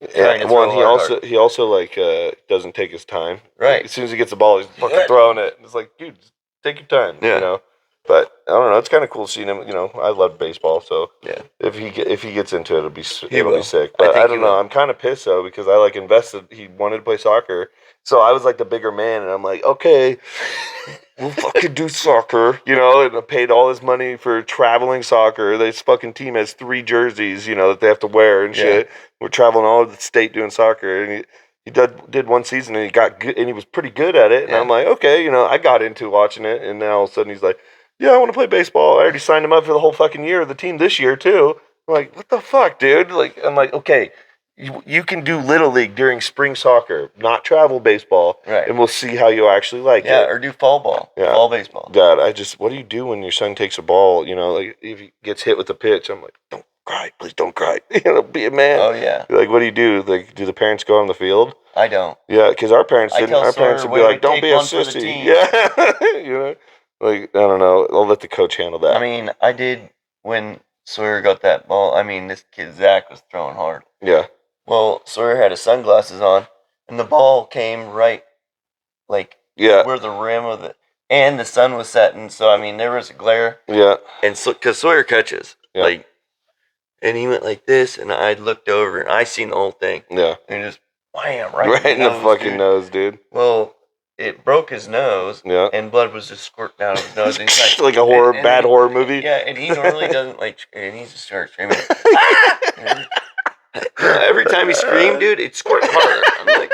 Yeah. trying to One, throw he also like doesn't take his time. Right. As soon as he gets the ball, he's fucking Yeah. throwing it. It's like, dude, just take your time. Yeah. You know. But I don't know. It's kind of cool seeing him. You know, I love baseball, so Yeah. if he gets into it, it'll be will. sick. I But think I he don't know. will. I'm kind of pissed though because I like invested. He wanted to play soccer, so I was like the bigger man, and I'm like, okay, we'll fucking do soccer, you know. And I paid all his money for traveling soccer. This fucking team has 3 jerseys, you know, that they have to wear and Yeah. shit. We're traveling all over the state doing soccer, and he did one season and he got good, and he was pretty good at it. And Yeah. I'm like, okay, you know, I got into watching it, and then all of a sudden he's like, yeah, I want to play baseball. I already signed him up for the whole fucking year of the team this year too. I'm like, what the fuck, dude? Like, I'm like, okay, you can do little league during spring soccer, not travel baseball, Right. and we'll see how you actually like Yeah, it. or do fall ball, Yeah. fall baseball. God, what do you do when your son takes a ball? You know, like if he gets hit with a pitch, I'm like, don't cry, please don't cry. You know, be a man. Oh yeah, Like, what do you do? Like, do the parents go on the field? I don't. Yeah, because our parents I didn't. tell Our parents Sawyer, would be "Way like, to don't take be a one for the sissy. team." Yeah, you know, like I don't know. I'll let the coach handle that. I mean, I did when Sawyer got that ball. I mean, this kid Zach was throwing hard. Yeah, Well, Sawyer had his sunglasses on, and the ball came right, like yeah, where the rim of the, and the sun was setting. So I mean, there was a glare, yeah, and so because Sawyer catches, Yeah. like, and he went like this, and I looked over, and I seen the whole thing, yeah. and just wham Right, in the fucking dude. nose, dude. Well, it broke his nose, Yeah, and blood was just squirting out of his nose. And he's like, like a and bad he- horror movie. Yeah, and he normally doesn't like, and he just starts screaming. "Ah!" Every time he screamed, dude, it squirted harder. I'm like,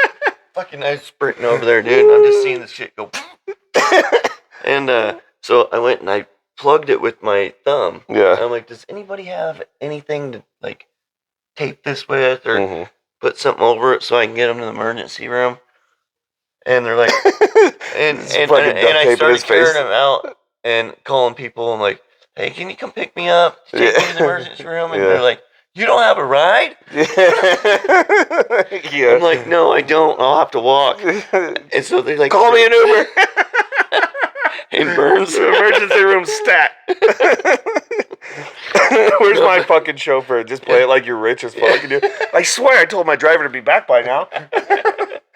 fucking, I was sprinting over there, dude, and I'm just seeing this shit go. And so I went and I plugged it with my thumb. Yeah. I'm like, does anybody have anything to like tape this with or Mhm. put something over it so I can get him to the emergency room? And they're like, and Just fucking duct I tape in started his face. carrying him out and calling people. I'm like, hey, can you come pick me up? Take me to the emergency room. And Yeah. they're like, you don't have a ride? Yeah. I'm like, no, I don't. I'll have to walk. And so they're like, Call me an Uber. in Burns. Emergency room stat. Where's my fucking chauffeur? Just play it like you're rich as fuck. Dude. I swear I told my driver to be back by now.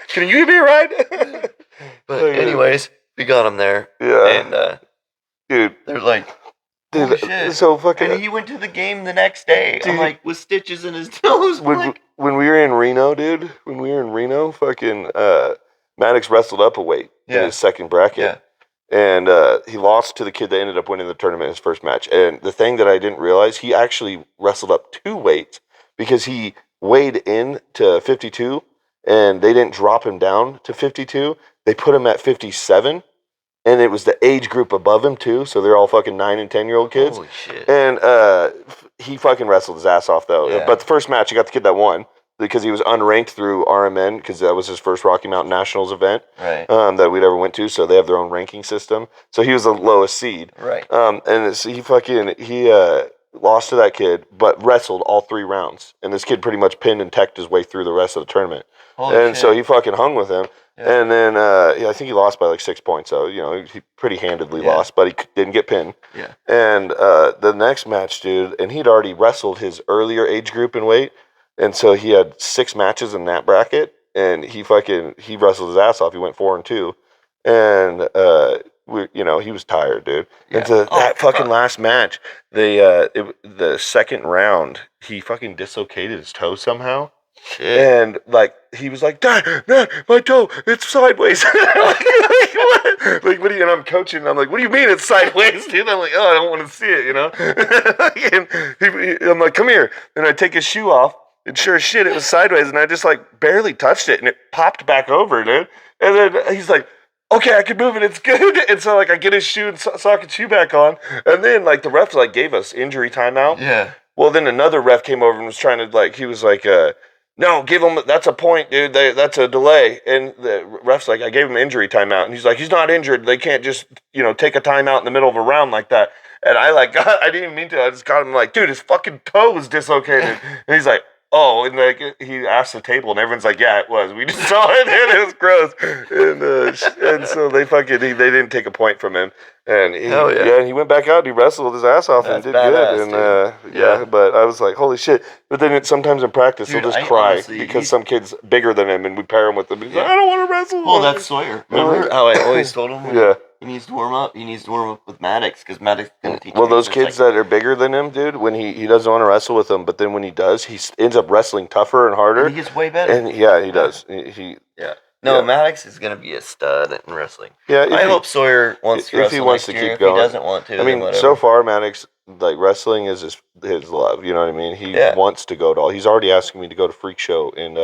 Can you give me a ride? But Oh, yeah. anyways, we got him there. Yeah. And Dude. they're like, Dude, holy shit. so fucking. And he went to the game the next day. I'm Dude. like, with stitches in his nose. I'm like, when we were in Reno, dude, fucking Maddox wrestled up a weight in Yeah. his second bracket. yeah. And he lost to the kid that ended up winning the tournament his first match. And the thing that I didn't realize, he actually wrestled up 2 weights because he weighed in to 52 and they didn't drop him down to 52. They put him at 57. And it was the age group above him too. So they're all fucking 9 and 10-year-old kids. Holy shit. And he fucking wrestled his ass off though. Yeah. But the first match, he got the kid that won because he was unranked through RMN because that was his first Rocky Mountain Nationals event Right. that we'd ever went to. So they have their own ranking system. So he was the lowest seed. Right. He lost to that kid, but wrestled all 3 rounds. And this kid pretty much pinned and teched his way through the rest of the tournament. Holy And shit. so he fucking hung with him. Yeah. And then I think he lost by like 6 points. So, you know, he pretty handedly Yeah. lost, but he didn't get pinned. Yeah. And the next match, dude, and he'd already wrestled his earlier age group and weight. And so he had 6 matches in that bracket. And he wrestled his ass off. He went 4-2. And, he was tired, dude. Yeah. And to Oh, that fucking fuck. last match, the second round, he fucking dislocated his toe somehow. Shit. And like he was like, Dad, my toe, it's sideways. What? And I'm coaching. And I'm like, what do you mean it's sideways, dude? I'm like, oh, I don't want to see it, you know. And I'm like, come here. And I take his shoe off, And sure as shit, it was sideways, and I just like barely touched it, and it popped back over, dude. And then he's like, "Okay, I can move it. It's good." And so like I get his shoe and socket shoe back on, and then like the refs like gave us injury timeout. Yeah. Well, then another ref came over and was trying to like he was like, "No, give him that's a point, dude. That's a delay." And the ref's like, "I gave him injury timeout," and he's like, "He's not injured. They can't just take a timeout in the middle of a round like that." And I like I didn't even mean to. I just got him like, "Dude, his fucking toe was dislocated," and he's like. Oh, and like he asked the table, and everyone's like, "Yeah, it was. We just saw it, and it was gross." And so they they didn't take a point from him, and Hell yeah. he went back out. And he wrestled his ass off and That's did badass, good. And Yeah. but I was like, "Holy shit!" But then sometimes in practice, Dude, he'll just I cry honestly- because some kid's bigger than him, and we pair him with him. He's like, Yeah. "I don't want to wrestle." Well, that's Sawyer. Remember how I always told him? Yeah. He needs to warm up. He needs to warm up with Maddox because Maddox is gonna teach Well, him. those It's kids like, that are bigger than him, dude, when he doesn't want to wrestle with them, but then when he does, ends up wrestling tougher and harder. and he gets way better. And yeah, he does. He No, yeah. Maddox is gonna be a stud in wrestling. yeah. I hope Sawyer wants to if wrestle he wants next to year. keep If going. he doesn't want to, I then mean, whatever. so far, Maddox, like wrestling is his love. You know what I mean? He Yeah. wants to go to all. He's already asking me to go to Freak Show in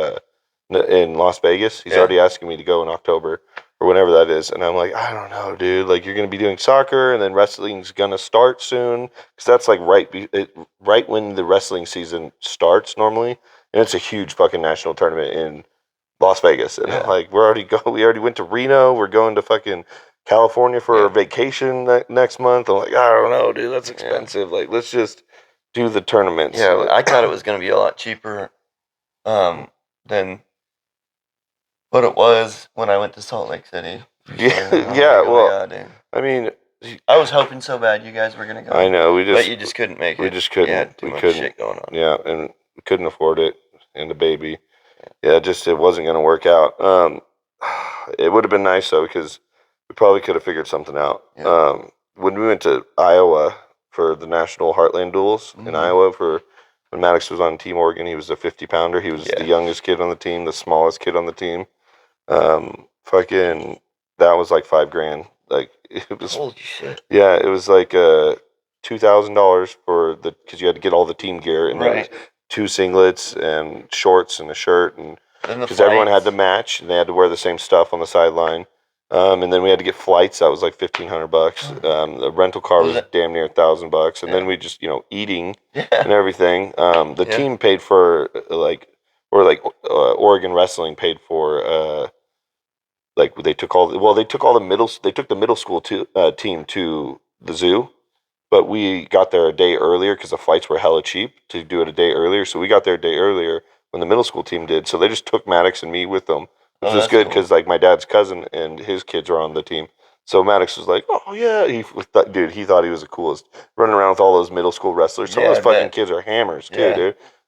Las Vegas. He's Yeah. already asking me to go in October or whenever that is, and I'm like, I don't know, dude. Like, you're gonna be doing soccer, and then wrestling's gonna start soon because that's like right when the wrestling season starts normally, and it's a huge fucking national tournament in Las Vegas, and Yeah. like we already went to Reno. We're going to fucking California for Yeah. a vacation next month. I'm like, I don't know, dude. That's expensive. Like, let's just do the tournaments. Yeah, Like, I thought it was gonna be a lot cheaper than what it was when I went to Salt Lake City. Yeah, Oh my yeah. God, Well, dude. I mean, I was hoping so bad you guys were gonna go. I know but you just couldn't make it. we just couldn't. You had too We much couldn't. shit going on. Yeah, and we couldn't afford it, and the baby. Yeah, it wasn't gonna work out. It would have been nice though because we probably could have figured something out. Yeah. When we went to Iowa for the National Heartland Duels in Mhm. Iowa when Maddox was on Team Oregon, he was a 50-pounder. He was Yeah. the youngest kid on the team, the smallest kid on the team. Fucking, that was like $5,000. Like it was, Holy shit! yeah, it was like $2,000 because you had to get all the team gear and then Right. 2 singlets and shorts and a shirt and. Then the Because everyone had flights. to match, and they had to wear the same stuff on the sideline. And then we had to get flights. That was like $1,500. The rental car Was was it- damn near $1,000. And then Yeah. we just eating Yeah. and everything. The Yeah. team paid for Oregon Wrestling paid for they took all the middle school team to the zoo. But we got there a day earlier because the flights were hella cheap to do it a day earlier. So we got there a day earlier when the middle school team did. So they just took Maddox and me with them, which Oh, was that's good cool. because like my dad's cousin and his kids are on the team. So Maddox was like, "Oh yeah," he thought he was the coolest, running around with all those middle school wrestlers. Some Yeah, of I those fucking bet. kids are hammers too, Yeah.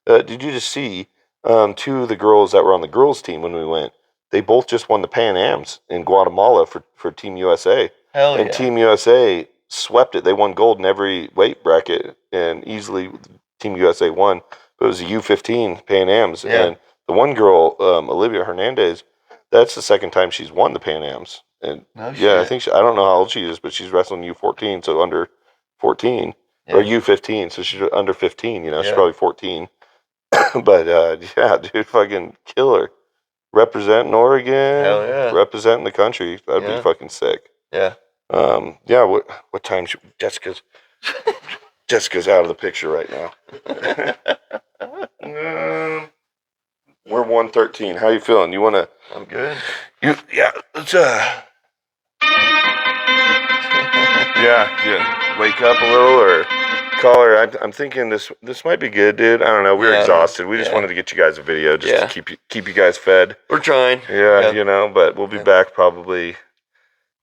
dude. Did you just see 2 of the girls that were on the girls team when we went? They both just won the Pan Ams in Guatemala for Team USA. Hell And yeah. Team USA swept it. They won gold in every weight bracket, and easily Team USA won. But it was a U15 Pan Ams, Yeah. and the one girl, Olivia Hernandez, that's the second time she's won the Pan Ams. And No yeah, I shit. think I don't know how old she is, but she's wrestling U14, so under 14 or Yeah. U15, so she's under 15. She's Yeah. probably 14. But yeah, dude, fucking killer. Representing Oregon, Hell yeah. representing the country. That'd Yeah. be fucking sick. Yeah. Yeah. What time should Jessica's out of the picture right now? We're 1:13. How you feeling? You want to? I'm good. Yeah. Let's yeah. Wake up a little or call her. I'm thinking this might be good, dude. I don't know. We're Yeah, exhausted. We just yeah. wanted to get you guys a video just Yeah. to keep you guys fed. We're trying. Yeah, Yeah. but we'll be Yeah. back probably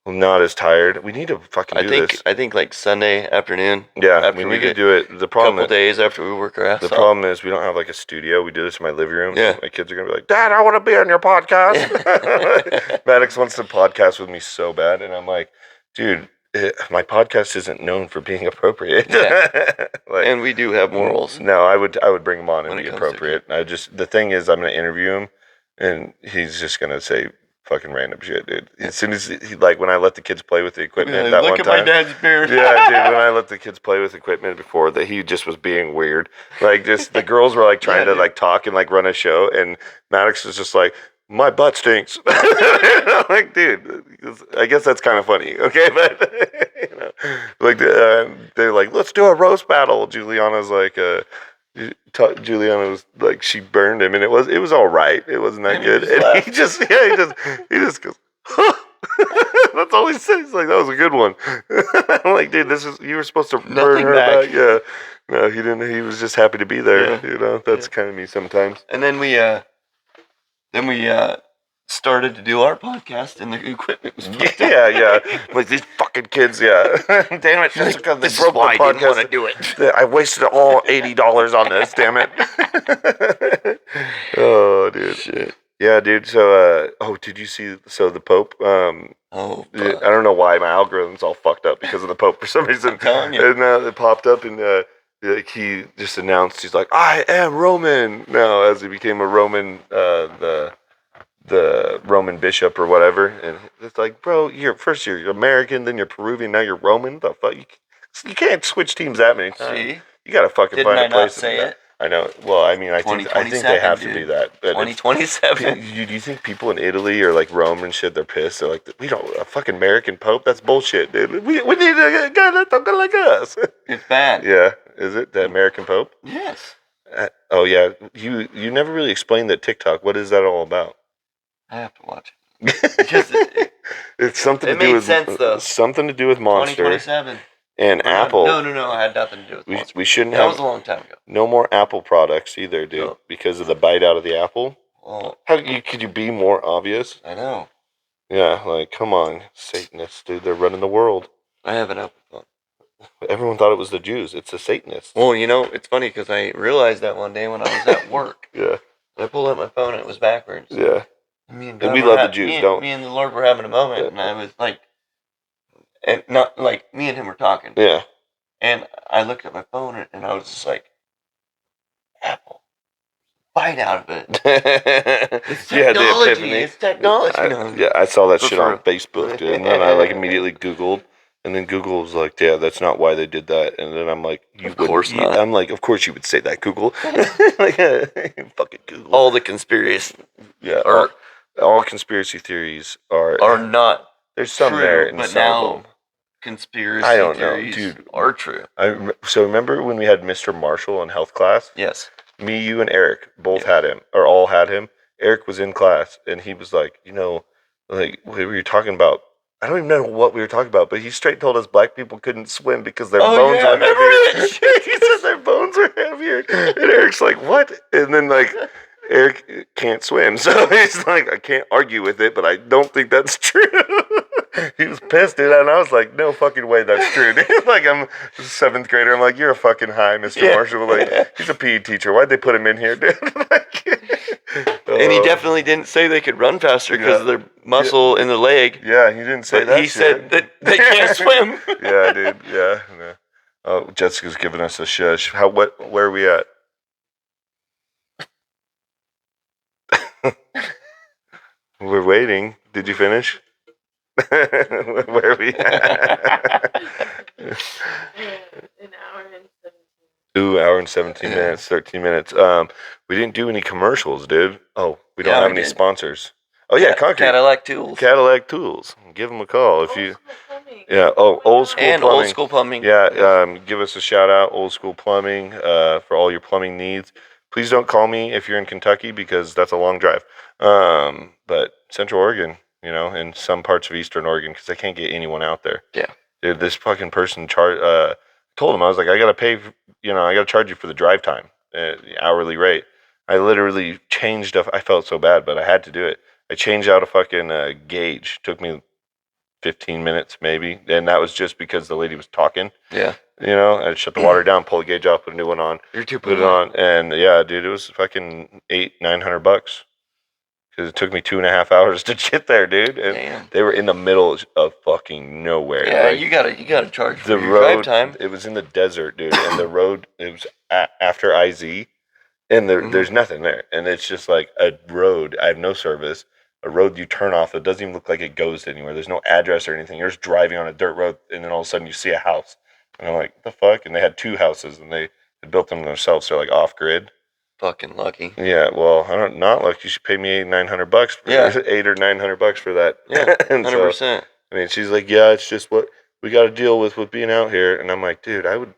not as tired. We need to fucking do this. I think like Sunday afternoon. Yeah, after we we need to get do it. The problem couple days after we work our ass The off. problem is we don't have like a studio. We do this in my living room. Yeah. So my kids are gonna be like, "Dad, I want to be on your podcast." Maddox wants to podcast with me so bad, and I'm like, "Dude, my podcast isn't known for being appropriate." Yeah. Like, And we do have morals. no, I would bring him on and When be it comes to appropriate. The thing is, I'm gonna interview him, and he's just gonna say fucking random shit, dude. As soon as he, like, when I let the kids play with the equipment Yeah, that look one at time. my dad's beard. Yeah, dude, when I let the kids play with equipment before, that he just was being weird. Like, just the girls were like trying Yeah, to dude. like talk and like run a show, and Maddox was just like, my butt stinks. I'm like, dude, I guess that's kind of funny, okay? But you know, like they're like, let's do a roast battle. Juliana's like, Juliana was like, she burned him, and it was all right. It wasn't that And he good, just and laughed. he just goes. Huh. That's all he says. He's like, that was a good one. I'm like, dude, you were supposed to burn Nothing her back. back. Yeah. No, he didn't. He was just happy to be there. Yeah. You know, that's kind of me sometimes. And then we started to do our podcast, and the equipment was fucked up. Yeah. Like these fucking kids. Yeah. Damn it, Jessica, they This is broke why the I didn't want podcast. to do it. I wasted all $80 on this. Damn it. Oh, dude. Shit. Yeah, dude. So, did you see? So the Pope. Oh, I fuck. don't know why my algorithm's all fucked up because of the Pope for some reason. I'm telling you. And it popped up, and like he just announced, he's like, "I am Roman" now, as he became a Roman, the Roman bishop or whatever. And it's like, bro, you're American, then you're Peruvian, now you're Roman. The fuck, you can't switch teams that many times. See? You gotta fucking Didn't find I a place not say to do that. it? I know. Well, I mean, I think they have to 2027, do that. But 2027. do you think people in Italy or like Rome and shit, they're pissed? They're like, we don't a fucking American Pope. That's bullshit, dude. We need a guy that's talking like us. It's bad. Yeah, is it the American Pope? Yes. Oh yeah, you never really explained that TikTok. What is that all about? I have to watch it. Because It's something It to do made with sense, though. something to do with Monster 2027. and Apple. No. I had nothing to do with we, Monster. we shouldn't That was have a long time ago. no more Apple products either, dude, No. because of the bite out of the apple. Well, Could you be more obvious? I know. Yeah, like come on, Satanists, dude. They're running the world. I have an Apple phone. Everyone thought it was the Jews. It's the Satanists. Well, it's funny because I realized that one day when I was at work. Yeah, I pulled out my phone and it was backwards. yeah. Me and, And we God love were the Jews, me, don't- me and the Lord were having a moment, Yeah. and I was like, and not like me and him were talking, Yeah. and I looked at my phone and I was just like, Apple, bite out of it. It's Yeah, the technology. epiphany. It's technology. I saw that For shit on true. Facebook, dude, and then I like immediately Googled, and then Google was like, "Yeah, that's not why they did that." And then I'm like, "You Of wouldn't- course not. I'm like, "Of course you would say that, Google." Like, fucking Google. All the conspiracy Yeah, are all conspiracy theories are not there's some true, there and but some now of them. conspiracy I don't know, theories dude. are true. So remember when we had Mr. Marshall in health class? Yes. Me, you, and Eric both Yeah. had him, or all had him. Eric was in class, and he was like, like we were talking about. I don't even know what we were talking about, but he straight told us black people couldn't swim because their bones yeah, I were remember heavier. that shit. He said their bones were heavier, and Eric's like, "What?" And then like Eric can't swim, so he's like, "I can't argue with it, but I don't think that's true." He was pissed, dude, and I was like, "No fucking way, that's true." Dude. Like I'm a 7th grader. I'm like, "You're a fucking high, Mr. Yeah. Marshall." Like he's a PE teacher. Why'd they put him in here, dude? And he definitely didn't say they could run faster because of their muscle in the leg. Yeah, he didn't say But that. he shit. said that they can't swim. Yeah, dude. Yeah. No. Oh, Jessica's giving us a shush. Where are we at? We're waiting. Did you finish? Where are we at? An hour and 17. Ooh, hour and 17 Yeah. minutes, 13 minutes. We didn't do any commercials, dude. Oh, we don't Yeah, have we any did. sponsors. Oh yeah, Concrete. Cadillac Tools. Cadillac Tools. Give them a call if you. Old school plumbing. Yeah. Oh, old school And plumbing. old school plumbing. Yeah, give us a shout out, Old School Plumbing, for all your plumbing needs. Please don't call me if you're in Kentucky because that's a long drive. But Central Oregon, and some parts of Eastern Oregon because I can't get anyone out there. Yeah. Dude, this fucking person told him, I was like, I gotta pay, I gotta charge you for the drive time, the hourly rate. I literally changed I felt so bad, but I had to do it. I changed out a fucking gauge. Took me 15 minutes maybe, and that was just because the lady was talking. Yeah. I shut the water down, pull the gauge off, put a new one on, You're too put it on, and yeah, dude, it was fucking $800-900 because it took me 2.5 hours to get there, dude. And Damn. they were in the middle of fucking nowhere. Yeah, like, you gotta charge for the your drive road. time. It was in the desert, dude, and the road. It was after IZ, and there's nothing there, and it's just like a road. I have no service. a road you turn off that doesn't even look like it goes anywhere. There's no address or anything. You're just driving on a dirt road, and then all of a sudden you see a house, and I'm like, what the fuck? And they had 2 houses, and they had built them themselves. So they're like off grid. Fucking lucky. Yeah, well, I don't not like you should pay me $900 for Yeah. $800 or $900 for that. Yeah, And 100%. I mean, she's like, yeah, it's just what we got to deal with being out here. And I'm like, dude, I would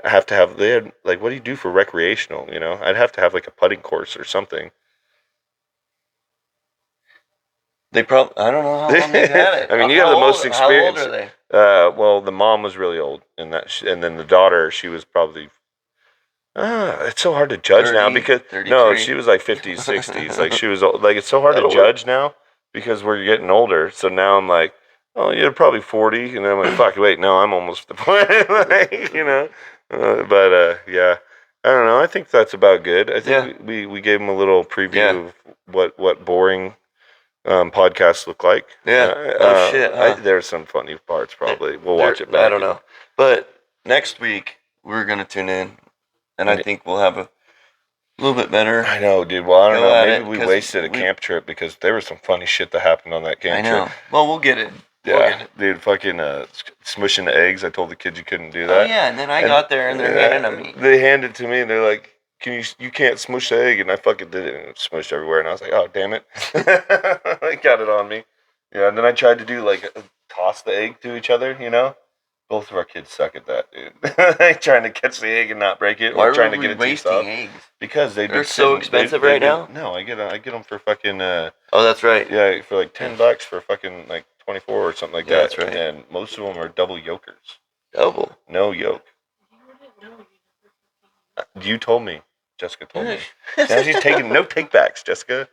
have to have, they had, like, what do you do for recreational, you know? I'd have to have, like, a putting course or something. They probably, I don't know how long they've had it. I mean, you have the most experience. How old are they? Well, the mom was really old, and and then the daughter, she was probably, it's so hard to judge now 30, because, 33. no, she was like 50s, 60s. Like, she was, like, it's so hard That'll to judge now because we're getting older. So now I'm like, oh, you're probably 40. And then I'm like, fuck, wait, no, I'm almost at the point, like, you know. Yeah, I don't know. I think that's about good. I think we gave them a little preview of what boring podcasts look like. Yeah. Shit. Huh? There's some funny parts probably. We'll watch it back. I don't know. But next week, we're going to tune in, and I think we'll have a little bit better. I know, dude. Well, I don't Go know. at Maybe it, we 'cause wasted a camp trip because there was some funny shit that happened on that camp I know. trip. Well, we'll get it. We'll get Yeah, it. dude, fucking smushing the eggs. I told the kids you couldn't do Oh, that. yeah, and then I got there, and they're handing them me. They handed it to me, and they're like, you can't smush the egg. And I fucking did it, and it smushed everywhere. And I was like, oh, damn it. I got it on me. Yeah, and then I tried to do, like, toss the egg to each other, you know? Both of our kids suck at that, dude. Trying to catch the egg and not break it, Why or trying are to we get it too wasting soft. eggs? Because They're so expensive right now? No, I get them for fucking Oh, that's right. yeah, for like $10 for fucking like 24 or something like Yeah, that. that's right. And most of them are double yolkers, Double. no yolk. You wouldn't know. You never You told me. Jessica told me. Now she's taking no takebacks, Jessica.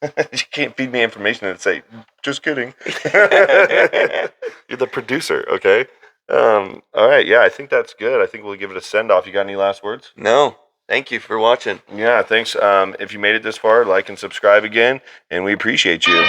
You can't feed me information and say, just kidding. You're the producer, okay? All right, yeah, I think that's good. I think we'll give it a send off. You got any last words? No. Thank you for watching. Yeah, thanks. If you made it this far, like and subscribe again, and we appreciate you.